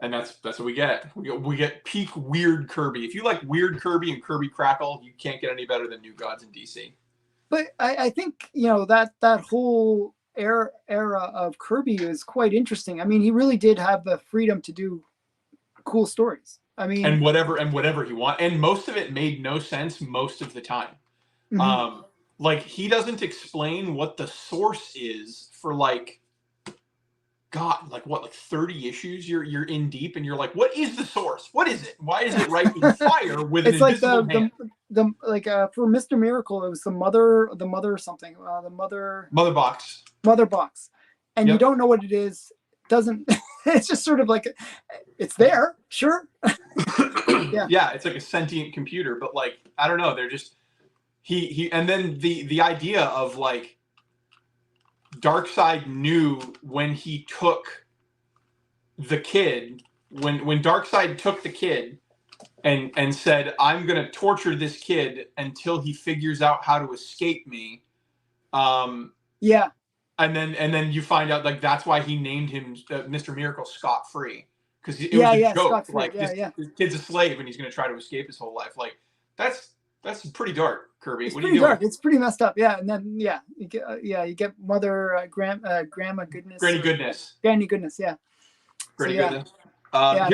And that's what we get. We get peak weird Kirby. If you like weird Kirby and Kirby Crackle, you can't get any better than New Gods in DC. But I think that whole era of Kirby is quite interesting. I mean, he really did have the freedom to do cool stories. I mean, and whatever he want, and most of it made no sense most of the time. Mm-hmm. Like he doesn't explain what the source is for like. God, like what, like 30 issues you're in deep, and you're like, what is the source? What is it? Why is it writing fire with an invisible hand? For Mr. Miracle, it was the mother something, the mother box, and you don't know what it is. Doesn't it's just sort of like it's there, sure. Yeah, it's like a sentient computer, but like I don't know, they're just he and then the idea of like Darkseid knew when he took the kid, when Darkseid took the kid and said, I'm going to torture this kid until he figures out how to escape me. Yeah. And then you find out like that's why he named him Mr. Miracle scot-free, because it Yeah, was a yeah, joke. scot-free. Like Yeah, this kid's a slave and he's going to try to escape his whole life. Like that's pretty dark, Kirby. It's what are pretty you doing? dark. It's pretty messed up. Yeah, and then you get Mother Grandma Goodness. Granny Goodness. Granny Goodness. Yeah. Granny So, yeah. Goodness.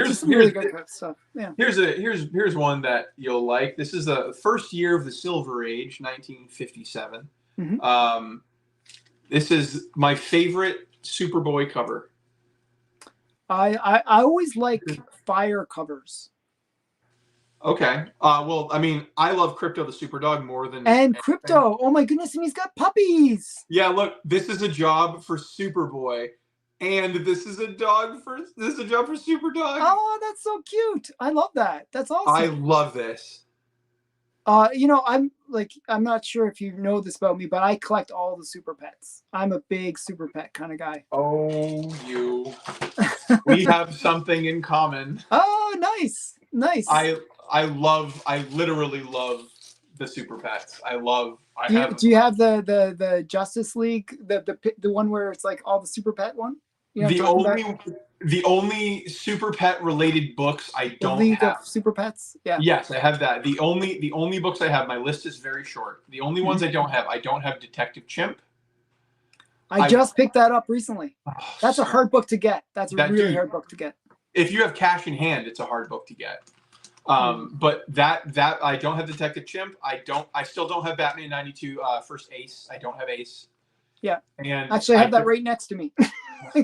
Just some really good stuff. Yeah. Here's one that you'll like. This is the first year of the Silver Age, 1957. Mm-hmm. This is my favorite Superboy cover. I always like fire covers. Okay. Well, I mean, I love Krypto the Superdog more than and Krypto. Oh my goodness, and he's got puppies. Yeah, look, this is a job for Superboy, and this is a job for Superdog. Oh, that's so cute. I love that. That's awesome. I love this. I'm not sure if you know this about me, but I collect all the super pets. I'm a big super pet kind of guy. Oh, we have something in common. Oh, nice. I literally love the super pets. Do you have the Justice League, the one where it's like all the super pet one? The only super pet related books I don't League have. Of Super Pets? Yeah. Yes, I have that. The only books I have, my list is very short. The only ones I don't have Detective Chimp. I just picked that up recently. That's a hard book to get. That's a really hard book to get. If you have cash in hand, it's a hard book to get. But that I don't have Detective Chimp. I still don't have Batman 92 First Ace. I don't have Ace. Yeah. And actually, I have that right next to me.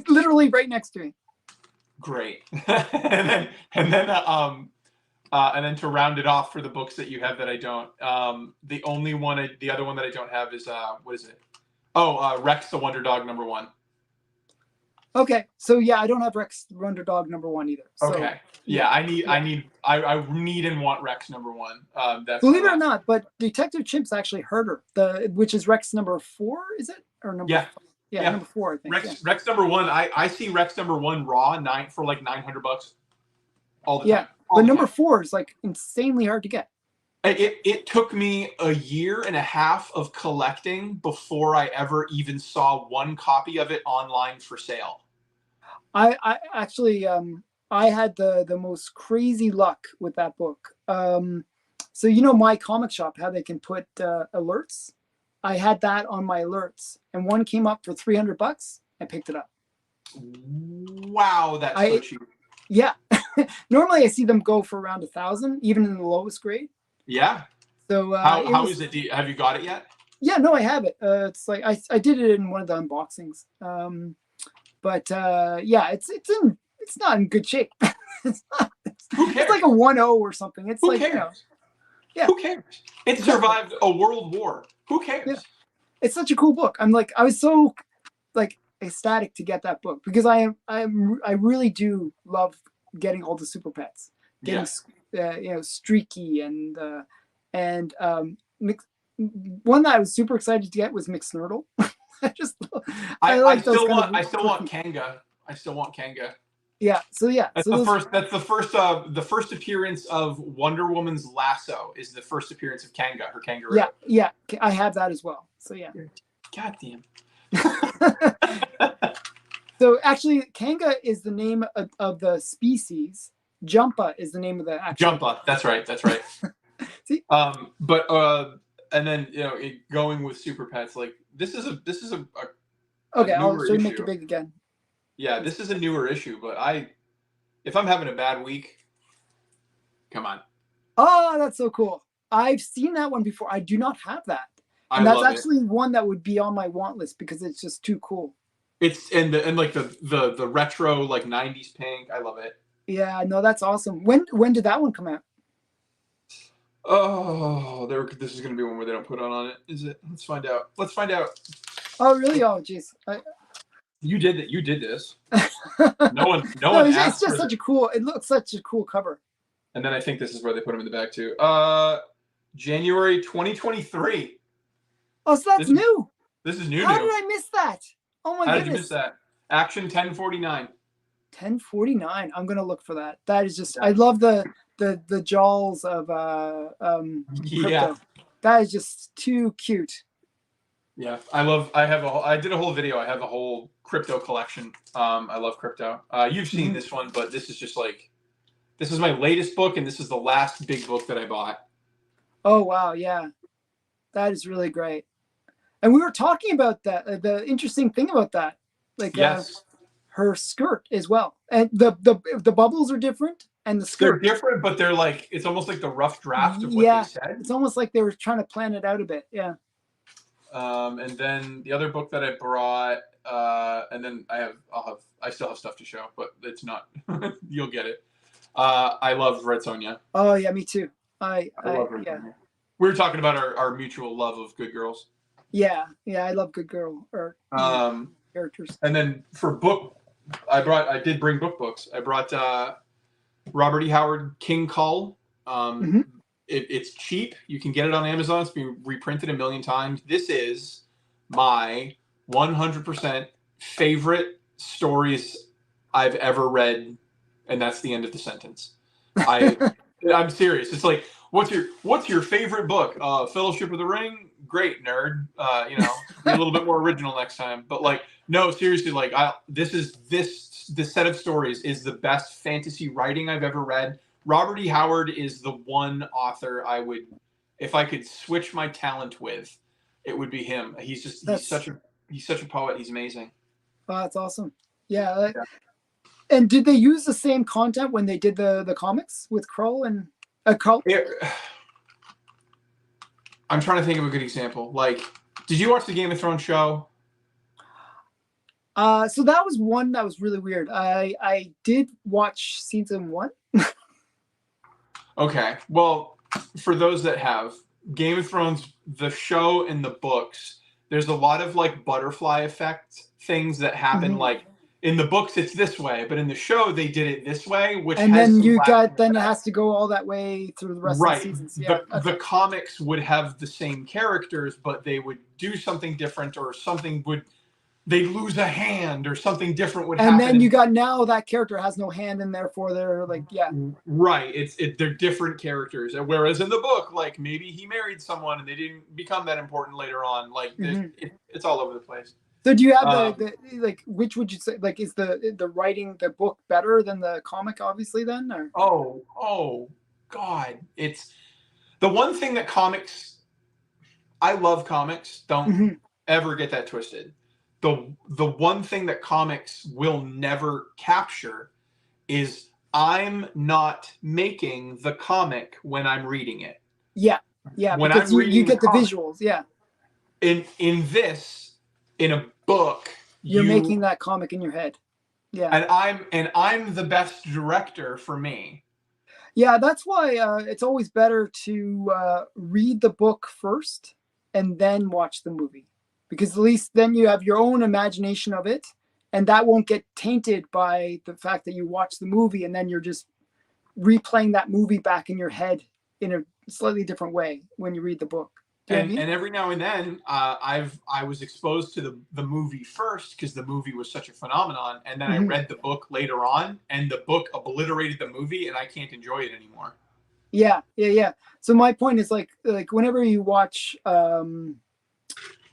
Literally right next to me. Great. and then to round it off for the books that you have that I don't, the other one that I don't have is what is it? Oh, Rex the Wonder Dog #1. Okay, so yeah, I don't have Rex Wonder Dog #1 either. So, okay, yeah, I need and want Rex #1. Believe it or not, but Detective Chimp's actually harder. Which is Rex #4, is it, or number? Yeah. Yeah, #4, I think. Rex #1. I see Rex #1 raw for like $900 all the time. But #4 is like insanely hard to get. It took me a year and a half of collecting before I ever even saw one copy of it online for sale. I actually I had the most crazy luck with that book. So my comic shop, how they can put alerts. I had that on my alerts, and one came up for $300. I picked it up. Wow, that's so cheap. Yeah, normally I see them go for around 1,000, even in the lowest grade. Yeah. So how is it? Have you got it yet? Yeah, no, I have it. It's like I did it in one of the unboxings. But yeah, it's not in good shape. It's like a 1.0 or something. It's Who cares? Yeah. Who cares? It survived a world war. Who cares? Yeah. It's such a cool book. I was so ecstatic to get that book because I really do love getting all the super pets. Getting Streaky and one that I was super excited to get was McSnurtle. I still want Kanga. I still want Kanga. Yeah. So yeah. That's the first appearance of Wonder Woman's lasso is the first appearance of Kanga, her kangaroo. Yeah. Yeah. I have that as well. So yeah. God damn. So actually, Kanga is the name of the species. Jumpa is the name of the actual. Jumpa. That's right. See? And then going with super pets, like this is a okay, I'll make it big again. Yeah, this is a newer issue, but if I'm having a bad week, come on. Oh, that's so cool. I've seen that one before. I do not have that. And that's actually one that would be on my want list because it's just too cool. It's and like the retro like 90s pink. I love it. Yeah, no, that's awesome. When did that one come out? Oh, this is going to be one where they don't put on it. Is it? Let's find out. Oh, really? Oh, jeez. You did that. You did this. No one. It's just such a cool. It looks such a cool cover. And then I think this is where they put him in the back too. January 2023. Oh, so that's new. This is new. How did I miss that? Oh my How goodness. did you miss that? Action 1049. 1049. I'm gonna look for that. That is just. I love the jawls of Yeah. Crypto. That is just too cute. Yeah, I did a whole video. I have a whole crypto collection. I love crypto. You've seen this one, but this is just like, this is my latest book, and this is the last big book that I bought. Oh wow, yeah, that is really great. And we were talking about that. The interesting thing about that, like, yes, her skirt as well, and the bubbles are different, and the skirt. They're different, but they're like, it's almost like the rough draft of what they said. It's almost like they were trying to plan it out a bit. Yeah. And then the other book that I brought, and then I still have stuff to show, but it's not. You'll get it. I love Red Sonja. Oh yeah, me too. I love Red Sonja. We were talking about our mutual love of good girls. Yeah, I love good girl or characters. And then for book, I did bring books. I brought Robert E. Howard, King Kull. It's cheap. You can get it on Amazon. It's been reprinted a million times. This is my 100% favorite stories I've ever read, and that's the end of the sentence. I'm serious. It's like, what's your favorite book? Fellowship of the Ring. Great, nerd. Be a little bit more original next time. But like, no, seriously, like, this set of stories is the best fantasy writing I've ever read. Robert E. Howard is the one author I would, if I could switch my talent with, it would be him. He's such a poet. He's amazing. Oh, that's awesome. Yeah. And did they use the same content when they did the comics with Krull and Krull? I'm trying to think of a good example. Like, did you watch the Game of Thrones show? So that was one that was really weird. I did watch season 1. Okay. Well, for those that have, Game of Thrones, the show and the books, there's a lot of like butterfly effect things that happen. Like in the books, it's this way, but in the show, they did it this way, which and then it has to go all that way through the rest of the seasons. Yeah, the comics would have the same characters, but they would do something different, or they'd lose a hand, or something different would happen. And then now that character has no hand, and therefore they're like, right. They're different characters. Whereas in the book, like maybe he married someone and they didn't become that important later on. Like it's all over the place. So do you have which would you say, like, is the writing, the book better than the comic, obviously, then? Or? Oh God. It's the one thing that I love comics. Don't ever get that twisted. The one thing that comics will never capture is I'm not making the comic when I'm reading it. Yeah. When because you get the visuals. Yeah. In a book, you're making that comic in your head. Yeah. And I'm the best director for me. Yeah, that's why it's always better to read the book first and then watch the movie. Because at least then you have your own imagination of it, and that won't get tainted by the fact that you watch the movie and then you're just replaying that movie back in your head in a slightly different way when you read the book. And every now and then I was exposed to the movie first because the movie was such a phenomenon, and then I read the book later on, and the book obliterated the movie, and I can't enjoy it anymore. Yeah. So my point is like whenever you watch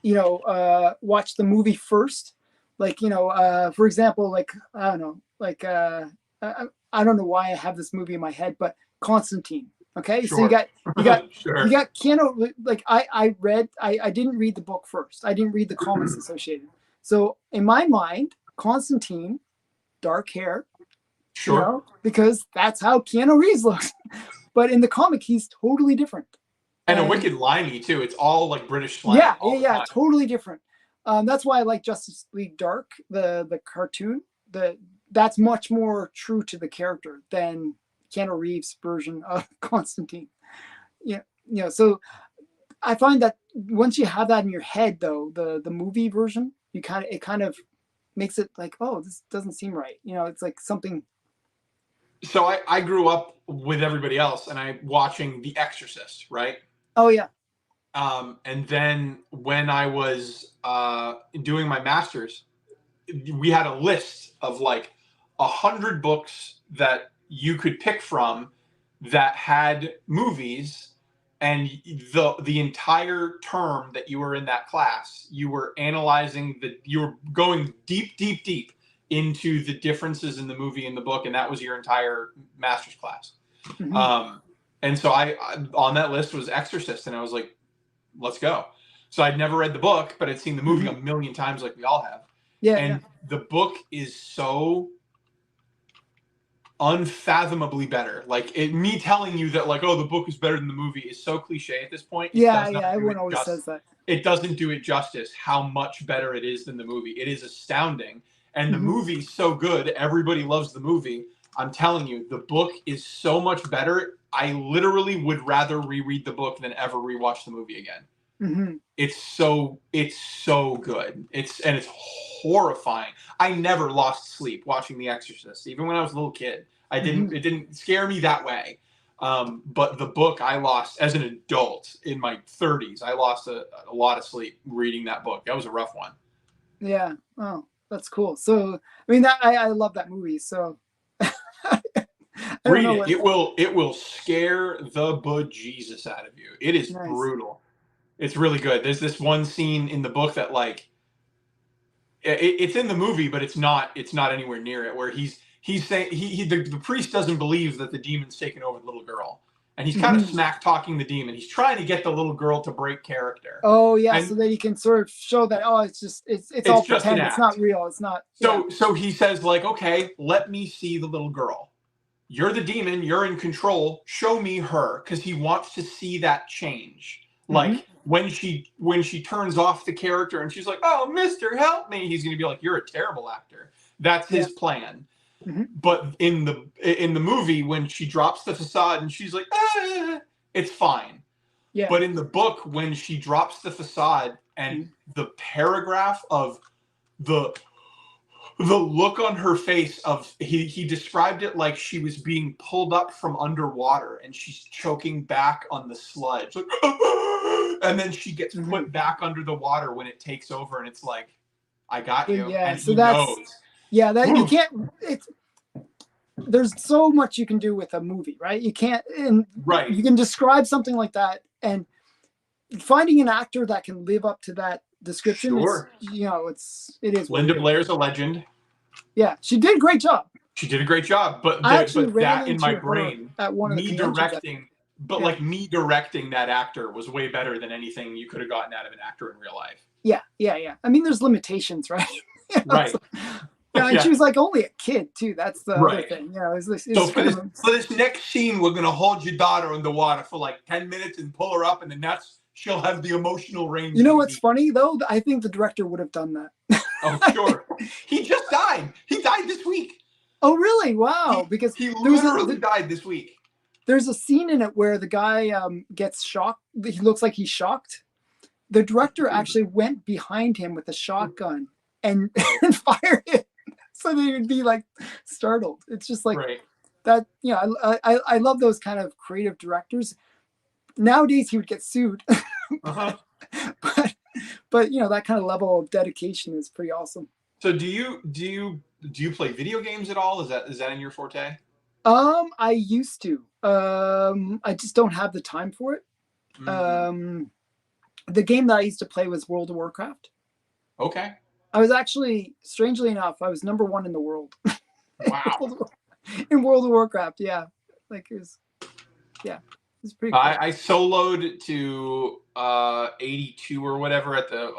watch the movie first, like, for example, like, I don't know, like, I don't know why I have this movie in my head, but Constantine. Okay. Sure. So you got sure. You got Keanu, like I didn't read the book first. I didn't read the comics associated. So in my mind, Constantine, dark hair, sure, because that's how Keanu Reeves looks. But in the comic, he's totally different. And a wicked limey too. It's all like British slang. Yeah, totally different. That's why I like Justice League Dark, the cartoon. That's much more true to the character than Keanu Reeves' version of Constantine. So I find that once you have that in your head, though, the movie version, it kind of makes it like, oh, this doesn't seem right. It's like something. So I grew up with everybody else, and I watching The Exorcist, right? Oh yeah. And then when I was doing my master's, we had a list of like 100 books that you could pick from that had movies, and the entire term that you were in that class, you were analyzing you were going deep into the differences in the movie and the book, and that was your entire master's class. Mm-hmm. And so I on that list was Exorcist, and I was like, let's go. So I'd never read the book, but I'd seen the movie Mm-hmm. a million times, like we all have. Yeah, And yeah. the book is so unfathomably better. Like me telling you that, like, oh, the book is better than the movie is so cliche at this point. It Yeah, does yeah. not do Everyone it always says that. It doesn't do it justice how much better it is than the movie. It is astounding. And the Mm-hmm. movie's so good. Everybody loves the movie. I'm telling you, the book is so much better. I literally would rather reread the book than ever rewatch the movie again. Mm-hmm. It's so good. It's horrifying. I never lost sleep watching The Exorcist, even when I was a little kid. I didn't. Mm-hmm. It didn't scare me that way. But the book I lost as an adult in my 30s. I lost a lot of sleep reading that book. That was a rough one. Yeah. Oh, that's cool. So, I mean, I love that movie. So, I don't Read know it. what. It will scare the bejesus out of you. It is Nice. brutal. It's really good. There's this one scene in the book that, like, it's in the movie, but it's not anywhere near it, where he's saying the priest doesn't believe that the demon's taken over the little girl, and he's kind of Mm-hmm. smack talking the demon. He's trying to get the little girl to break character. Oh yeah, And so that he can sort of show that it's all just an pretend. It's not act. real. It's not. Yeah. So he says, like, okay, let me see the little girl. You're the demon, you're in control, show me her, because he wants to see that change. Mm-hmm. Like when she turns off the character and she's like, oh, mister, help me, he's gonna be like, you're a terrible actor. That's his plan. Mm-hmm. But in the movie, when she drops the facade and she's like, ah, it's fine. Yeah. But in the book, when she drops the facade and the paragraph of the look on her face of he described it like she was being pulled up from underwater and she's choking back on the sludge, like, and then she gets put back under the water when it takes over, and it's like, I got you. Yeah. And So he that's knows. yeah. That you can't. There's so much you can do with a movie, right? You can't. And Right. you can describe something like that, and finding an actor that can live up to that description Sure. is it is. Linda Blair's a legend. Yeah, she did a great job. She did a great job, but I actually but ran that in into my her brain, at one of the me conventions. directing, but Yeah. like me directing that actor was way better than anything you could have gotten out of an actor in real life. Yeah. I mean, there's limitations, right? Right. Yeah, and Yeah. she was like only a kid too. That's the other Right. thing. You know, So for this next scene, we're gonna hold your daughter underwater for like 10 minutes and pull her up, and then she'll have the emotional range. You know what's funny though? I think the director would have done that. Oh sure. He just died. He died this week. Oh really? Wow. Because he literally died this week. There's a scene in it where the guy gets shocked. He looks like he's shocked. The director actually went behind him with a shotgun and fired it, so that he would be like startled. It's just like that. You know, I love those kind of creative directors. Nowadays he would get sued, but you know, that kind of level of dedication is pretty awesome. So do you play video games at all? Is that in your forte? I used to. I just don't have the time for it. Mm-hmm. The game that I used to play was World of Warcraft. Okay. I was actually, strangely enough, I was #1 in the world. Wow. In World of Warcraft, yeah. Like it was pretty cool. I soloed to 82 or whatever at the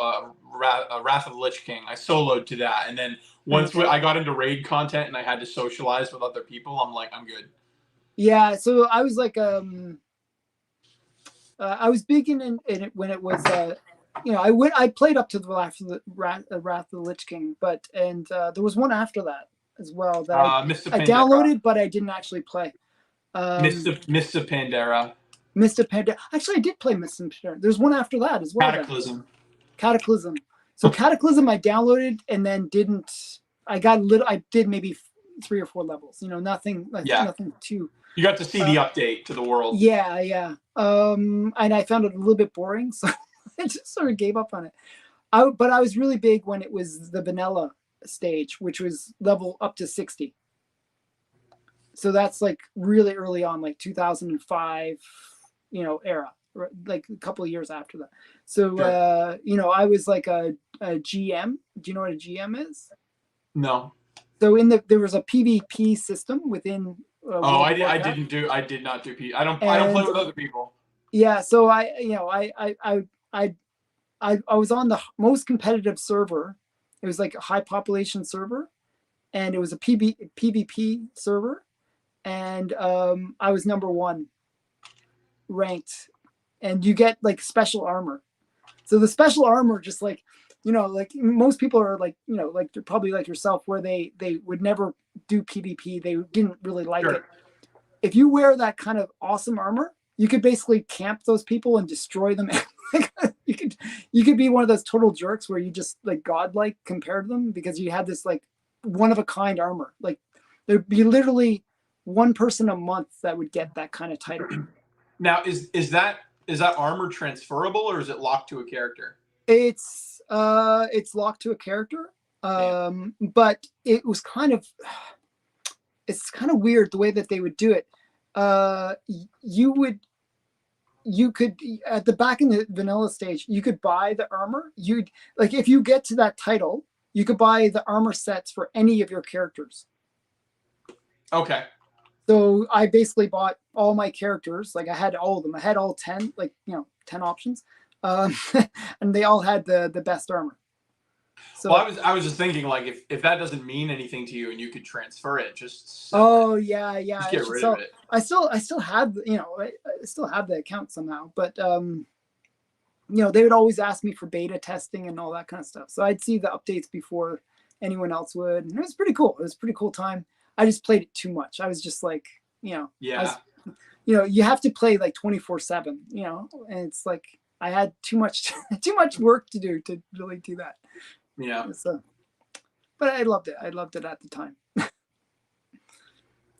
Wrath of the Lich King. I soloed to that, and then once I got into raid content and I had to socialize with other people, I'm like, I'm good. Yeah, so I was like, I was big in it when it was, you know, I played up to the Wrath of the Lich King, but there was one after that as well that I downloaded, but I didn't actually play. Mists of Pandaria. Mist of Pandaria. Actually, I did play Mist of Pandaria. There's one after that as well. Cataclysm. So Cataclysm I downloaded and then didn't. I did maybe 3 or 4 levels. You know, nothing Yeah. nothing too. You got to see the update to the world. Yeah. And I found it a little bit boring, so I just sort of gave up on it. But I was really big when it was the vanilla stage, which was level up to 60. So that's like really early on, like 2005, you know, era, like a couple of years after that. So, Sure. you know, I was like a GM. Do you know what a GM is? No. So there was a PvP system within Oh, World of I Warcraft. did not do P. I don't play And with other people. yeah, so I was on the most competitive server. It was like a high population server, and it was a PvP server, and I was number 1 ranked, and you get like special armor. So the special armor, just like, you know, like most people are like, you know, like they're probably like yourself, where they would never do PvP. They didn't really like Sure. it. If you wear that kind of awesome armor, you could basically camp those people and destroy them. you could be one of those total jerks where you just like godlike compared to them, because you had this like one of a kind armor. Like there'd be literally one person a month that would get that kind of title. Now, is that armor transferable, or is it locked to a character? It's locked to a character. But it was kind of, it's kind of weird the way that they would do it. You could, at the back in the vanilla stage, you could buy the armor. You'd like, if you get to that title, you could buy the armor sets for any of your characters. Okay. So I basically bought all my characters. Like I had all of them. I had all 10, like, you know, 10 options. And they all had the best armor. So well, I was just thinking, like, if that doesn't mean anything to you and you could transfer it, just sell it. Yeah. Just get rid of it. I still have, you know, I still have the account somehow, but you know, they would always ask me for beta testing and all that kind of stuff. So I'd see the updates before anyone else would, and it was pretty cool. It was a pretty cool time. I just played it too much. I was just like, you know, yeah, you know, you have to play like 24/7, you know, and it's like I had too much work to do to really do that. Yeah. So, but I loved it. I loved it at the time.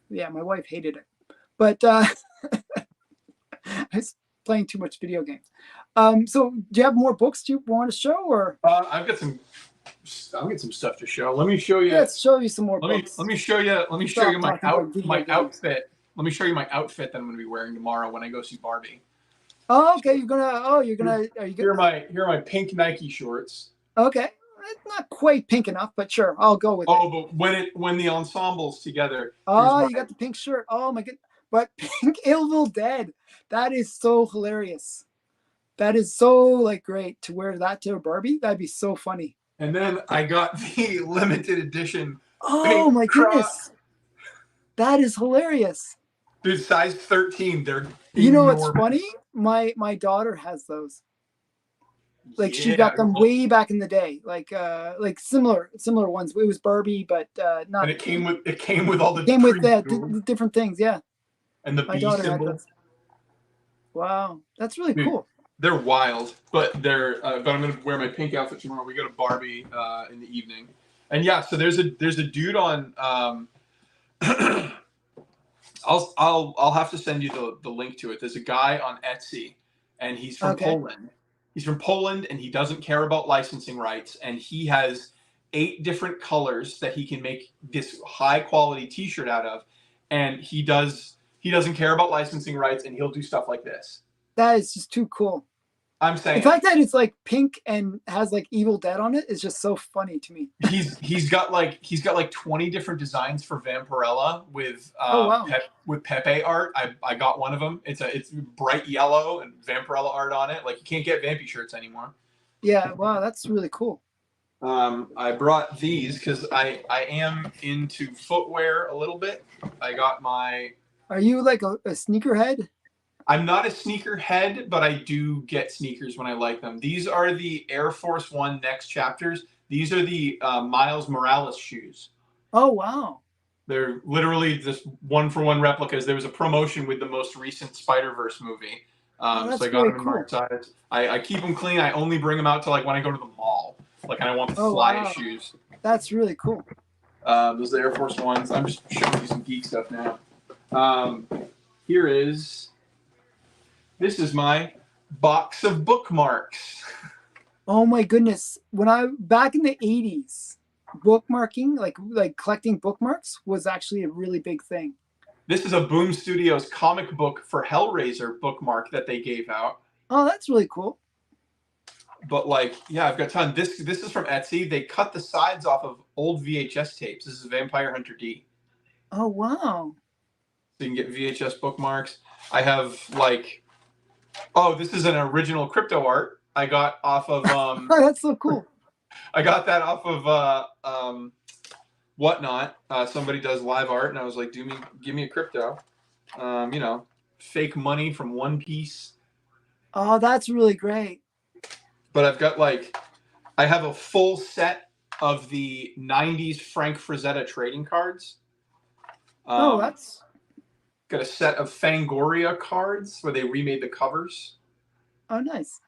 Yeah, my wife hated it, but I was playing too much video games. So do you have more books you want to show, or? I've got some stuff to show. Let me show you. Let's show you some more books. Let me show you my outfit. Let me show you my outfit that I'm going to be wearing tomorrow when I go see Barbie. Oh, okay. Are you gonna? Here are my pink Nike shorts. Okay, it's not quite pink enough, but sure, I'll go with it. Oh, but when the ensemble's together. Oh, you got the pink shirt. Oh my god! But pink Evil Dead. That is so hilarious. That is so like great to wear that to a Barbie. That'd be so funny. And then I got the limited edition. Oh my goodness. That is hilarious. Dude, size 13. They're you know enormous. what's funny? My daughter has those. Like she got them way back in the day, like similar ones. It was Barbie, but not. And it came with all the the different things, yeah. And the B symbol. Wow, that's really cool. They're wild, but but I'm gonna wear my pink outfit tomorrow. We go to Barbie in the evening, and yeah, so there's a dude on. I'll have to send you the link to it. There's a guy on Etsy, and he's from Poland. He's from Poland, and he doesn't care about licensing rights, and he has 8 different colors that he can make this high quality T-shirt out of, and he doesn't care about licensing rights, and he'll do stuff like this. That is just too cool. I'm saying the fact that it's like pink and has like Evil Dead on it is just so funny to me. He's got like 20 different designs for Vampirella with with Pepe art. I got one of them. It's bright yellow and Vampirella art on it. Like you can't get Vampy shirts anymore. Yeah, wow, that's really cool. I brought these because I am into footwear a little bit. I got my. Are you like a sneakerhead? I'm not a sneakerhead, but I do get sneakers when I like them. These are the Air Force One Next Chapters. These are the Miles Morales shoes. Oh, wow. They're literally just 1-for-1 replicas. There was a promotion with the most recent Spider-Verse movie. So I got them in my size. I keep them clean. I only bring them out to like when I go to the mall. Like, and I want the flyest shoes. That's really cool. Those are the Air Force Ones. I'm just showing you some geek stuff now. This is my box of bookmarks. Oh my goodness. Back in the 80s, bookmarking, like collecting bookmarks was actually a really big thing. This is a Boom Studios comic book for Hellraiser bookmark that they gave out. Oh, that's really cool. But like, yeah, I've got a ton. This is from Etsy. They cut the sides off of old VHS tapes. This is Vampire Hunter D. Oh, wow. So you can get VHS bookmarks. I have like, oh, this is an original crypto art I got off of. Oh, that's so cool. I got that off of Whatnot. Somebody does live art, and I was like, give me a crypto. Fake money from One Piece. Oh, that's really great. But I've got I have a full set of the 90s Frank Frazetta trading cards. That's got a set of Fangoria cards where they remade the covers. Oh, nice.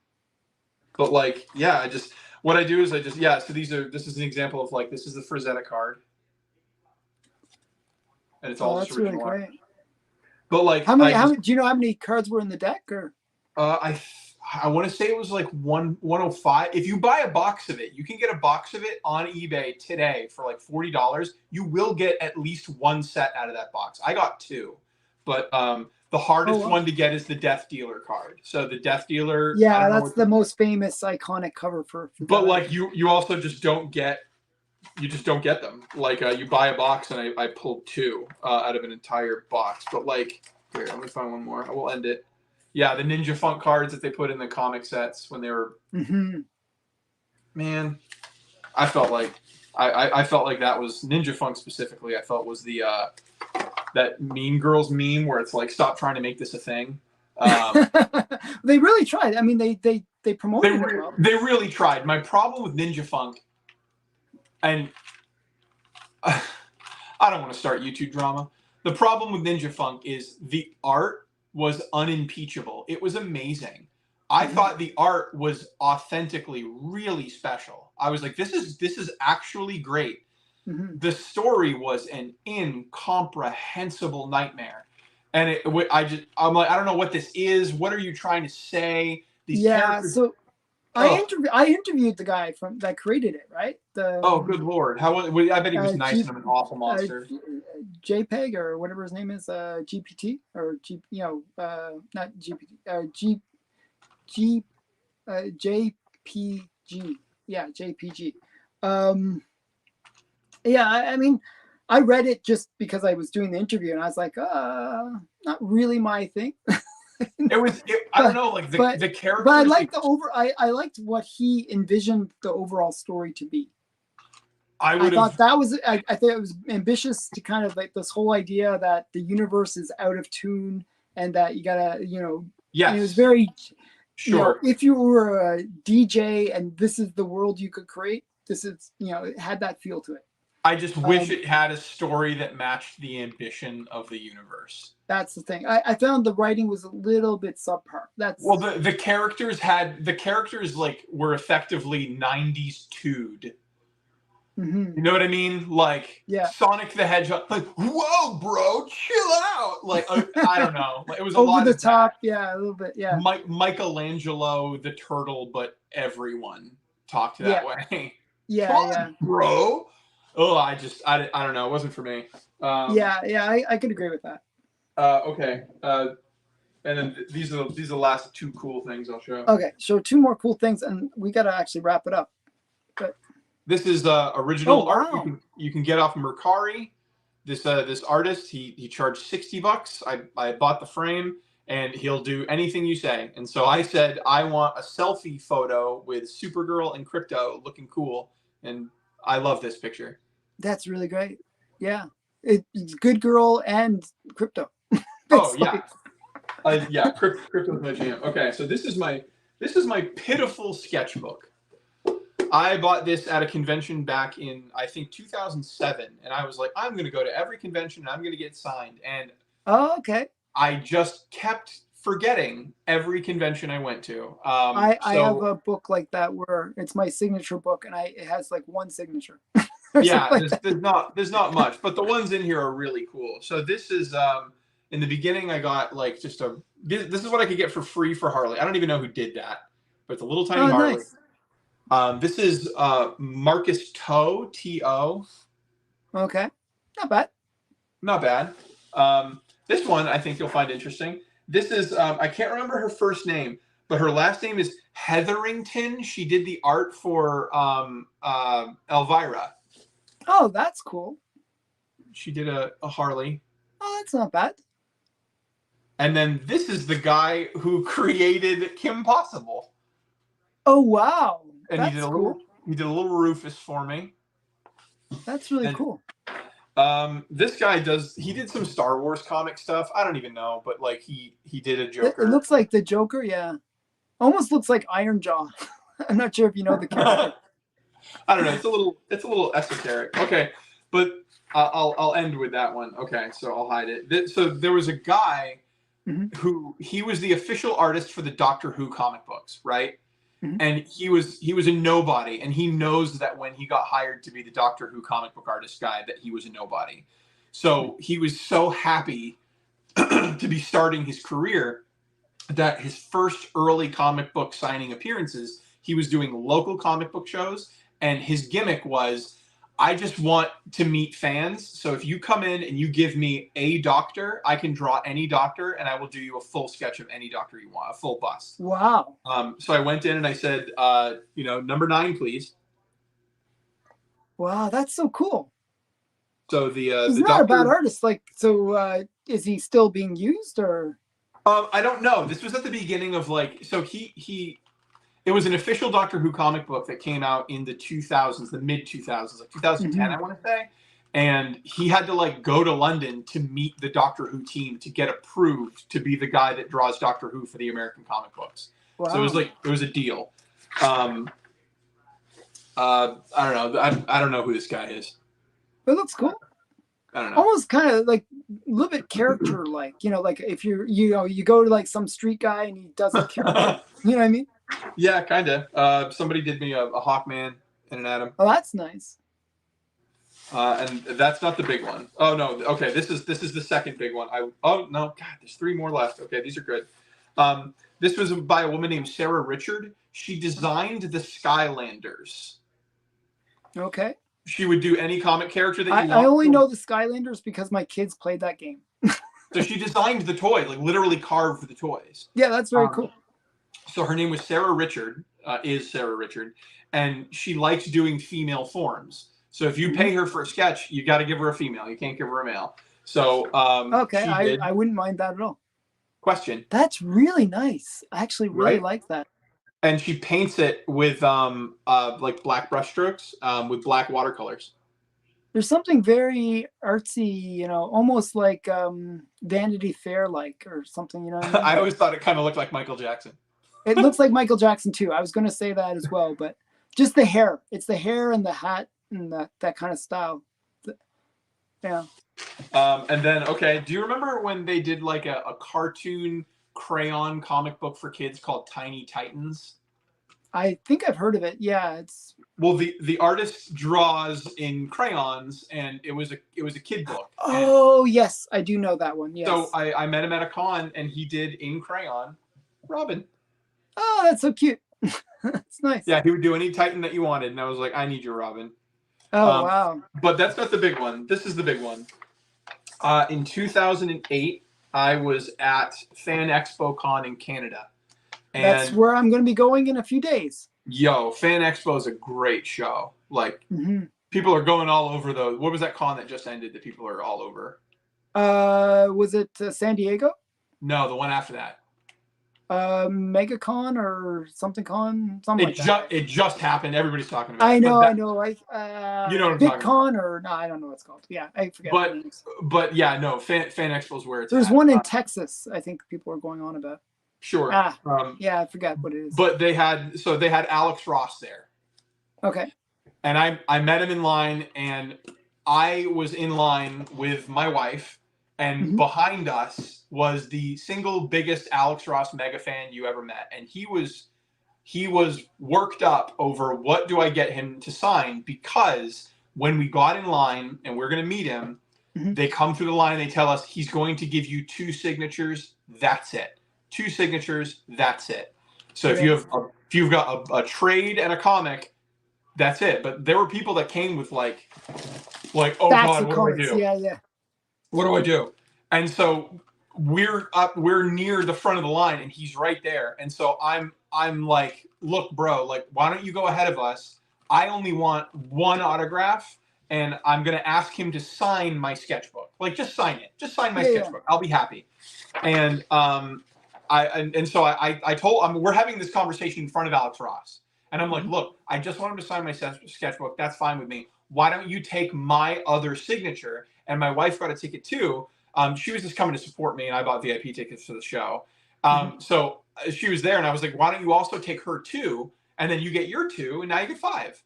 But what I do is so this is an example of this is the Frazetta card. And it's all that's really great. But how many do you know how many cards were in the deck, or I want to say it was 105. If you buy a box of it, you can get a box of it on eBay today for $40. You will get at least one set out of that box. I got two, but the hardest one to get is the Death Dealer card. So the Death Dealer, yeah, that's the most famous iconic cover for but you also just don't get them. You buy a box, and I pulled two out of an entire box. But here, let me find one more. I will end it. Yeah, the Ninja Funk cards that they put in the comic sets when they were. Mm-hmm. Man, I felt like that was Ninja Funk specifically. I felt was the that Mean Girls meme where it's stop trying to make this a thing. They really tried. I mean, they promoted it well. They really tried. My problem with Ninja Funk, and I don't want to start YouTube drama. The problem with Ninja Funk is the art was unimpeachable. It was amazing. I thought the art was authentically really special. I was like, this is actually great. Mm-hmm. The story was an incomprehensible nightmare. And I'm like, I don't know what this is. What are you trying to say? These characters... so I interviewed the guy that created it, right? Good Lord. I bet he was nice and I'm an awful monster. JPEG or whatever his name is, GPT or not GPT, JPG. Yeah, JPG. I mean, I read it just because I was doing the interview, and I was like, not really my thing. I don't know, the character. But I liked I liked what he envisioned the overall story to be. I thought it was ambitious to kind of this whole idea that the universe is out of tune and that you gotta, yes. It was very sure. If you were a DJ and this is the world you could create, this is, it had that feel to it. I just wish it had a story that matched the ambition of the universe. That's the thing. I found the writing was a little bit subpar. The characters were effectively 90s 2'd. Mm-hmm. You know what I mean? Sonic the Hedgehog, whoa, bro, chill out. I don't know. It was a lot over the top. Yeah, a little bit. Yeah. Michelangelo the turtle, but everyone talked that way. Yeah, bro. Oh, I don't know. It wasn't for me. I could agree with that. Okay. And then these are the last two cool things I'll show. Okay, so two more cool things, and we got to actually wrap it up. But this is original art you can get off Mercari. This artist, he charged $60. I bought the frame, and he'll do anything you say. And so I said I want a selfie photo with Supergirl and Crypto looking cool, and I love this picture. That's really great. Yeah, it's Good Girl and Crypto. Crypto's my jam. Okay, so this is my pitiful sketchbook. I bought this at a convention back in, I think, 2007, and I was like, I'm going to go to every convention and I'm going to get signed. And okay. I just kept forgetting every convention I went to. I have a book like that where it's my signature book, and it has one signature. or something Yeah, like that. there's not much, but the ones in here are really cool. So this is in the beginning I got like just a this is what I could get for free for Harley. I don't even know who did that, but it's a little tiny Oh, Harley. nice. This is Marcus Toe, T-O. Okay, not bad. Not bad. This one I think you'll find interesting. This is I can't remember her first name, but her last name is Hetherington. She did the art for Elvira. Oh, that's cool. She did a Harley. Oh, that's not bad. And then this is the guy who created Kim Possible. Oh, wow. And That's cool. He did a little Rufus for me. That's really And cool. this guy he did some Star Wars comic stuff. I don't even know, but like he did a It Joker. looks like the Joker, yeah. Almost looks like Iron Jaw. I'm not sure if you know the character. I don't know. It's a little esoteric. Okay, but I'll end with that one. Okay, so I'll hide it. So there was a guy who he was the official artist for the Doctor Who comic books, right? And he was a nobody, and he knows that when he got hired to be the Doctor Who comic book artist guy, that he was a nobody. So he was so happy to be starting his career that his first early comic book signing appearances, he was doing local comic book shows, and his gimmick was, I just want to meet fans. So if you come in and you give me a doctor, I can draw any doctor, and I will do you a full sketch of any doctor you want, a full bust. Wow. So I went in and I said, number 9, please. Wow, that's so cool. So he's the not doctor, a bad artist. Like, so is he still being used, or? I don't know. This was at the beginning of it was an official Doctor Who comic book that came out in the 2000s, the mid 2000s, like 2010, I want to say. And he had to like go to London to meet the Doctor Who team to get approved to be the guy that draws Doctor Who for the American comic books. Wow. So it was a deal. I don't know. I don't know who this guy is. It looks cool. I don't know. Almost kind of like a little bit character like, like if you go to like some street guy and he does a character, you know what I mean? Yeah, kind of. Somebody did me a Hawkman and an Atom. Oh, that's nice. And that's not the big one. Oh no. Okay, this is the second big one. Oh no, God, there's 3 more left. Okay, these are good. This was by a woman named Sarah Richard. She designed the Skylanders. Okay. She would do any comic character that you want. I only know the Skylanders because my kids played that game. So she designed the toys, like literally carved the toys. Yeah, that's very cool. So her name was Sarah Richard, is Sarah Richard, and she likes doing female forms. So if you pay her for a sketch, you got to give her a female. You can't give her a male. So okay, I wouldn't mind that at all. Question. That's really nice. I actually really like that. And she paints it with like black brush strokes with black watercolors. There's something very artsy, almost like Vanity Fair like or something, What I mean? I always thought it kind of looked like Michael Jackson. It looks like Michael Jackson too. I was going to say that as well, but just the hair. It's the hair and the hat and that kind of style. Yeah. And then, okay, do you remember when they did like a cartoon crayon comic book for kids called Tiny Titans? I think I've heard of it. Yeah, it's well, the artist draws in crayons, and it was a kid book. Oh yes, I do know that one. Yes. So I met him at a con, and he did in crayon Robin. Oh, that's so cute. That's nice. Yeah, he would do any Titan that you wanted, and I was like, I need your Robin. Oh wow! But that's not the big one. This is the big one. In 2008, I was at Fan Expo Con in Canada. And that's where I'm going to be going in a few days. Yo, Fan Expo is a great show. Like, people are going all over those. What was that con that just ended that people are all over? Was it San Diego? No, the one after that. MegaCon or something con? Something like that. It just happened. Everybody's talking about it. I know. You know what I'm talking VidCon or no, I don't know what it's called. Yeah, I forget. But yeah, no, Fan Expo is where it's There's one in Texas, I think people are going on about. Sure. Yeah, I forgot what it is. But they had Alex Ross there. Okay. And I met him in line, and I was in line with my wife, and behind us was the single biggest Alex Ross mega fan you ever met. And he was worked up over what do I get him to sign, because when we got in line and we're going to meet him, they come through the line and they tell us he's going to give you 2 signatures. That's it. 2 signatures. That's it. So if you've got a trade and a comic, that's it. But there were people that came with like, oh God, what do I do? Yeah. What do I do? And so we're near the front of the line and he's right there. And so I'm like, look, bro, like, why don't you go ahead of us? I only want 1 autograph and I'm going to ask him to sign my sketchbook. Like, just sign it. Just sign my sketchbook. I'll be happy. And so I told him, we're having this conversation in front of Alex Ross. And I'm like, look, I just want him to sign my sketchbook. That's fine with me. Why don't you take my other signature? And my wife got a ticket too. She was just coming to support me, and I bought VIP tickets for the show. So she was there, and I was like, why don't you also take her too? And then you get your 2, and now you get 5.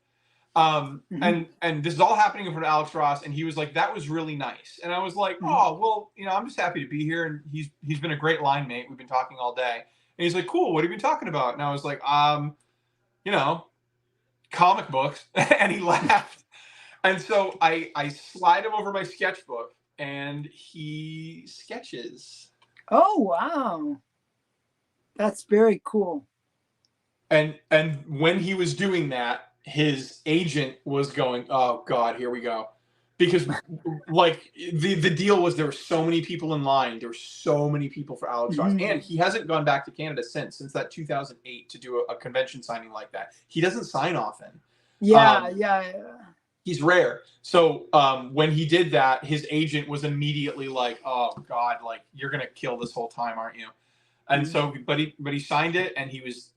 And this is all happening in front of Alex Ross, and he was like, that was really nice. And I was like, oh, well, I'm just happy to be here. And he's been a great line mate. We've been talking all day. And he's like, cool, what have you been talking about? And I was like, comic books. And he laughed. And so I slide him over my sketchbook and he sketches. Oh, wow. That's very cool. And when he was doing that, his agent was going, oh God, here we go. Because like the deal was there were so many people in line. There were so many people for Alex Ross. And he hasn't gone back to Canada since that 2008 to do a convention signing like that. He doesn't sign often. Yeah. He's rare. So when he did that, his agent was immediately like, oh God, like, you're going to kill this whole time, aren't you? And so, but he signed it, and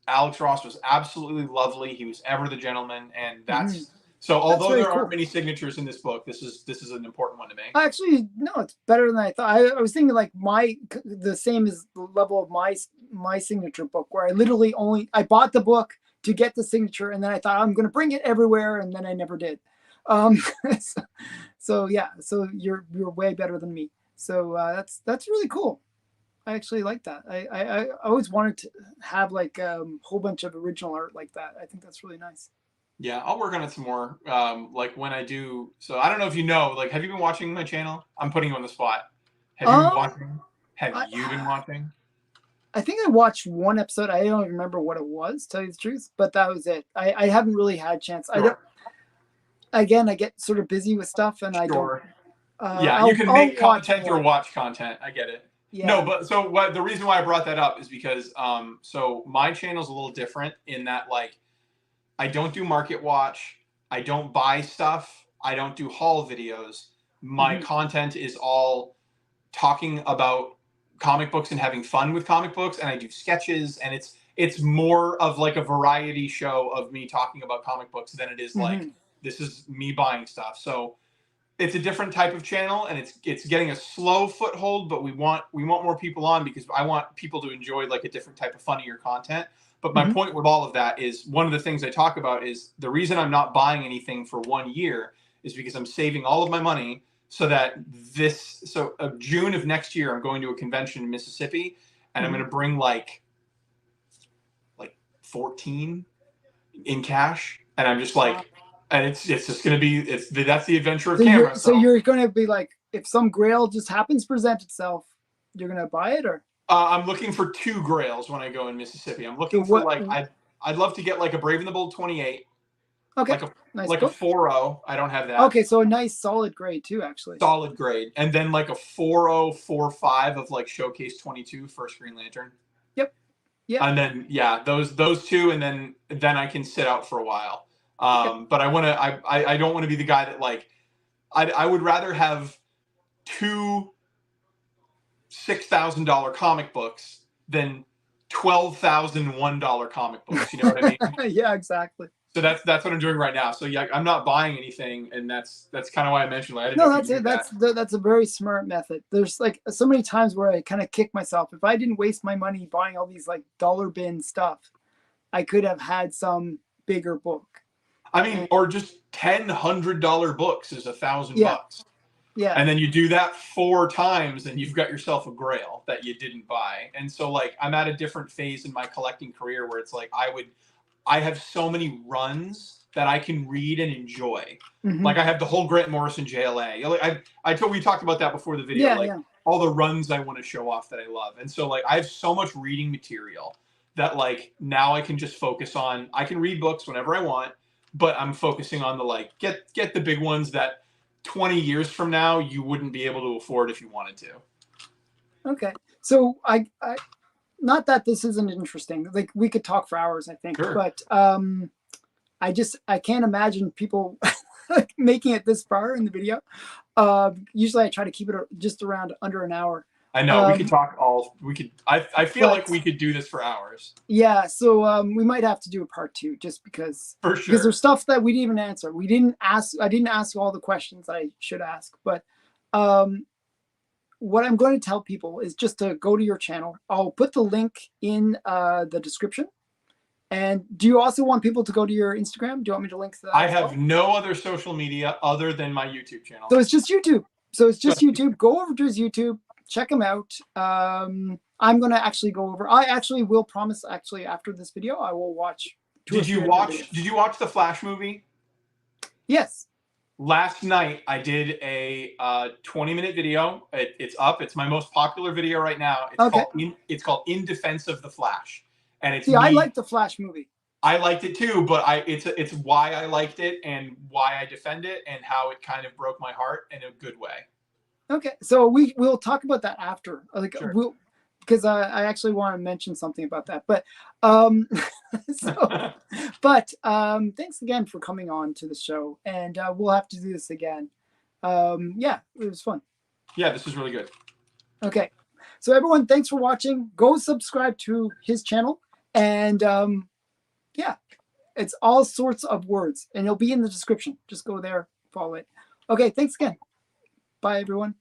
Alex Ross was absolutely lovely. He was ever the gentleman. And that's, so although there aren't many signatures in this book, this is an important one to me. Actually, no, it's better than I thought. I was thinking like the same as the level of my signature book, where I literally I bought the book to get the signature, and then I thought I'm going to bring it everywhere, and then I never did. So you're way better than me. So that's really cool. I actually like that. I always wanted to have like a whole bunch of original art like that. I think that's really nice. Yeah, I'll work on it some more. Like when I do. So I don't know if you know, like, have you been watching my channel? I'm putting you on the spot. Have you been watching? Have you been watching? I think I watched 1 episode. I don't remember what it was, to tell you the truth, but that was it. I haven't really had a chance. Sure. I get sort of busy with stuff, and sure. You can make content or watch content. I get it. Yeah. No, but so the reason why I brought that up is because so my channel's a little different in that, like, I don't do market watch, I don't buy stuff, I don't do haul videos. My content is all talking about comic books and having fun with comic books, and I do sketches, and it's more of like a variety show of me talking about comic books than it is like this is me buying stuff. So it's a different type of channel, and it's getting a slow foothold, but we want more people on because I want people to enjoy like a different type of funnier content. But my point with all of that is, one of the things I talk about is the reason I'm not buying anything for 1 year is because I'm saving all of my money so that June of next year, I'm going to a convention in Mississippi, and I'm going to bring like 14 in cash, and I'm just like, and it's just going to be, that's the adventure of camera. So you're going to be like, if some grail just happens to present itself, you're going to buy it, or? I'm looking for 2 grails when I go in Mississippi. I'm looking for I'd love to get like a Brave and the Bold 28. Okay. Like a 4.0. I don't have that. Okay, so a nice solid grade too, actually. Solid grade. And then like a 4.0, 4.5 of like Showcase 22 First Green Lantern. Yep. Yeah. And then those 2, and then I can sit out for a while. But I don't want to be the guy that, like, I would rather have 2 $6,000 comic books than $12,001 comic books. You know what I mean? Yeah, exactly. So that's what I'm doing right now. So yeah, I'm not buying anything, and that's kind of why I mentioned, like, that's it. That's a very smart method. There's like so many times where I kind of kick myself. If I didn't waste my money buying all these like dollar bin stuff, I could have had some bigger book. I mean, or just $100 books is $1,000 bucks. Yeah. And then you do that 4 times, and you've got yourself a grail that you didn't buy. And so, like, I'm at a different phase in my collecting career where it's like I have so many runs that I can read and enjoy. Mhm. Like I have the whole Grant Morrison JLA. We talked about that before the video. Yeah, like yeah. all the runs I want to show off that I love. And so like I have so much reading material that like now I can just focus on, I can read books whenever I want, but I'm focusing on the like get the big ones that 20 years from now you wouldn't be able to afford if you wanted to. Okay. So I not that this isn't interesting. Like we could talk for hours, I think. Sure. But I can't imagine people making it this far in the video. Usually I try to keep it just around under an hour. I know we could talk I feel but- like we could do this for hours. Yeah, so we might have to do a part 2 just because For sure. because there's stuff that we didn't even answer. I didn't ask all the questions I should ask, but what I'm going to tell people is just to go to your channel. I'll put the link in the description. And do you also want people to go to your Instagram? Do you want me to link to that? I have no other social media other than my YouTube channel. So it's just YouTube. YouTube. Go over to his YouTube. Check him out. I'm going to actually go over. I actually will promise actually after this video, I will watch. Did you watch the Flash movie? Yes. Last night I did a 20-minute video. It's up. It's my most popular video right now. It's called In Defense of the Flash. And it's I like the Flash movie. I liked it too, but it's why I liked it and why I defend it and how it kind of broke my heart in a good way. Okay, so we'll talk about that after. Like Sure. because I actually want to mention something about that. But thanks again for coming on to the show, and we'll have to do this again. Yeah, it was fun. Yeah, this is really good. Okay, so everyone, thanks for watching. Go subscribe to his channel, and yeah, it's All Sorts of Words, and it'll be in the description. Just go there, follow it. Okay, thanks again. Bye, everyone.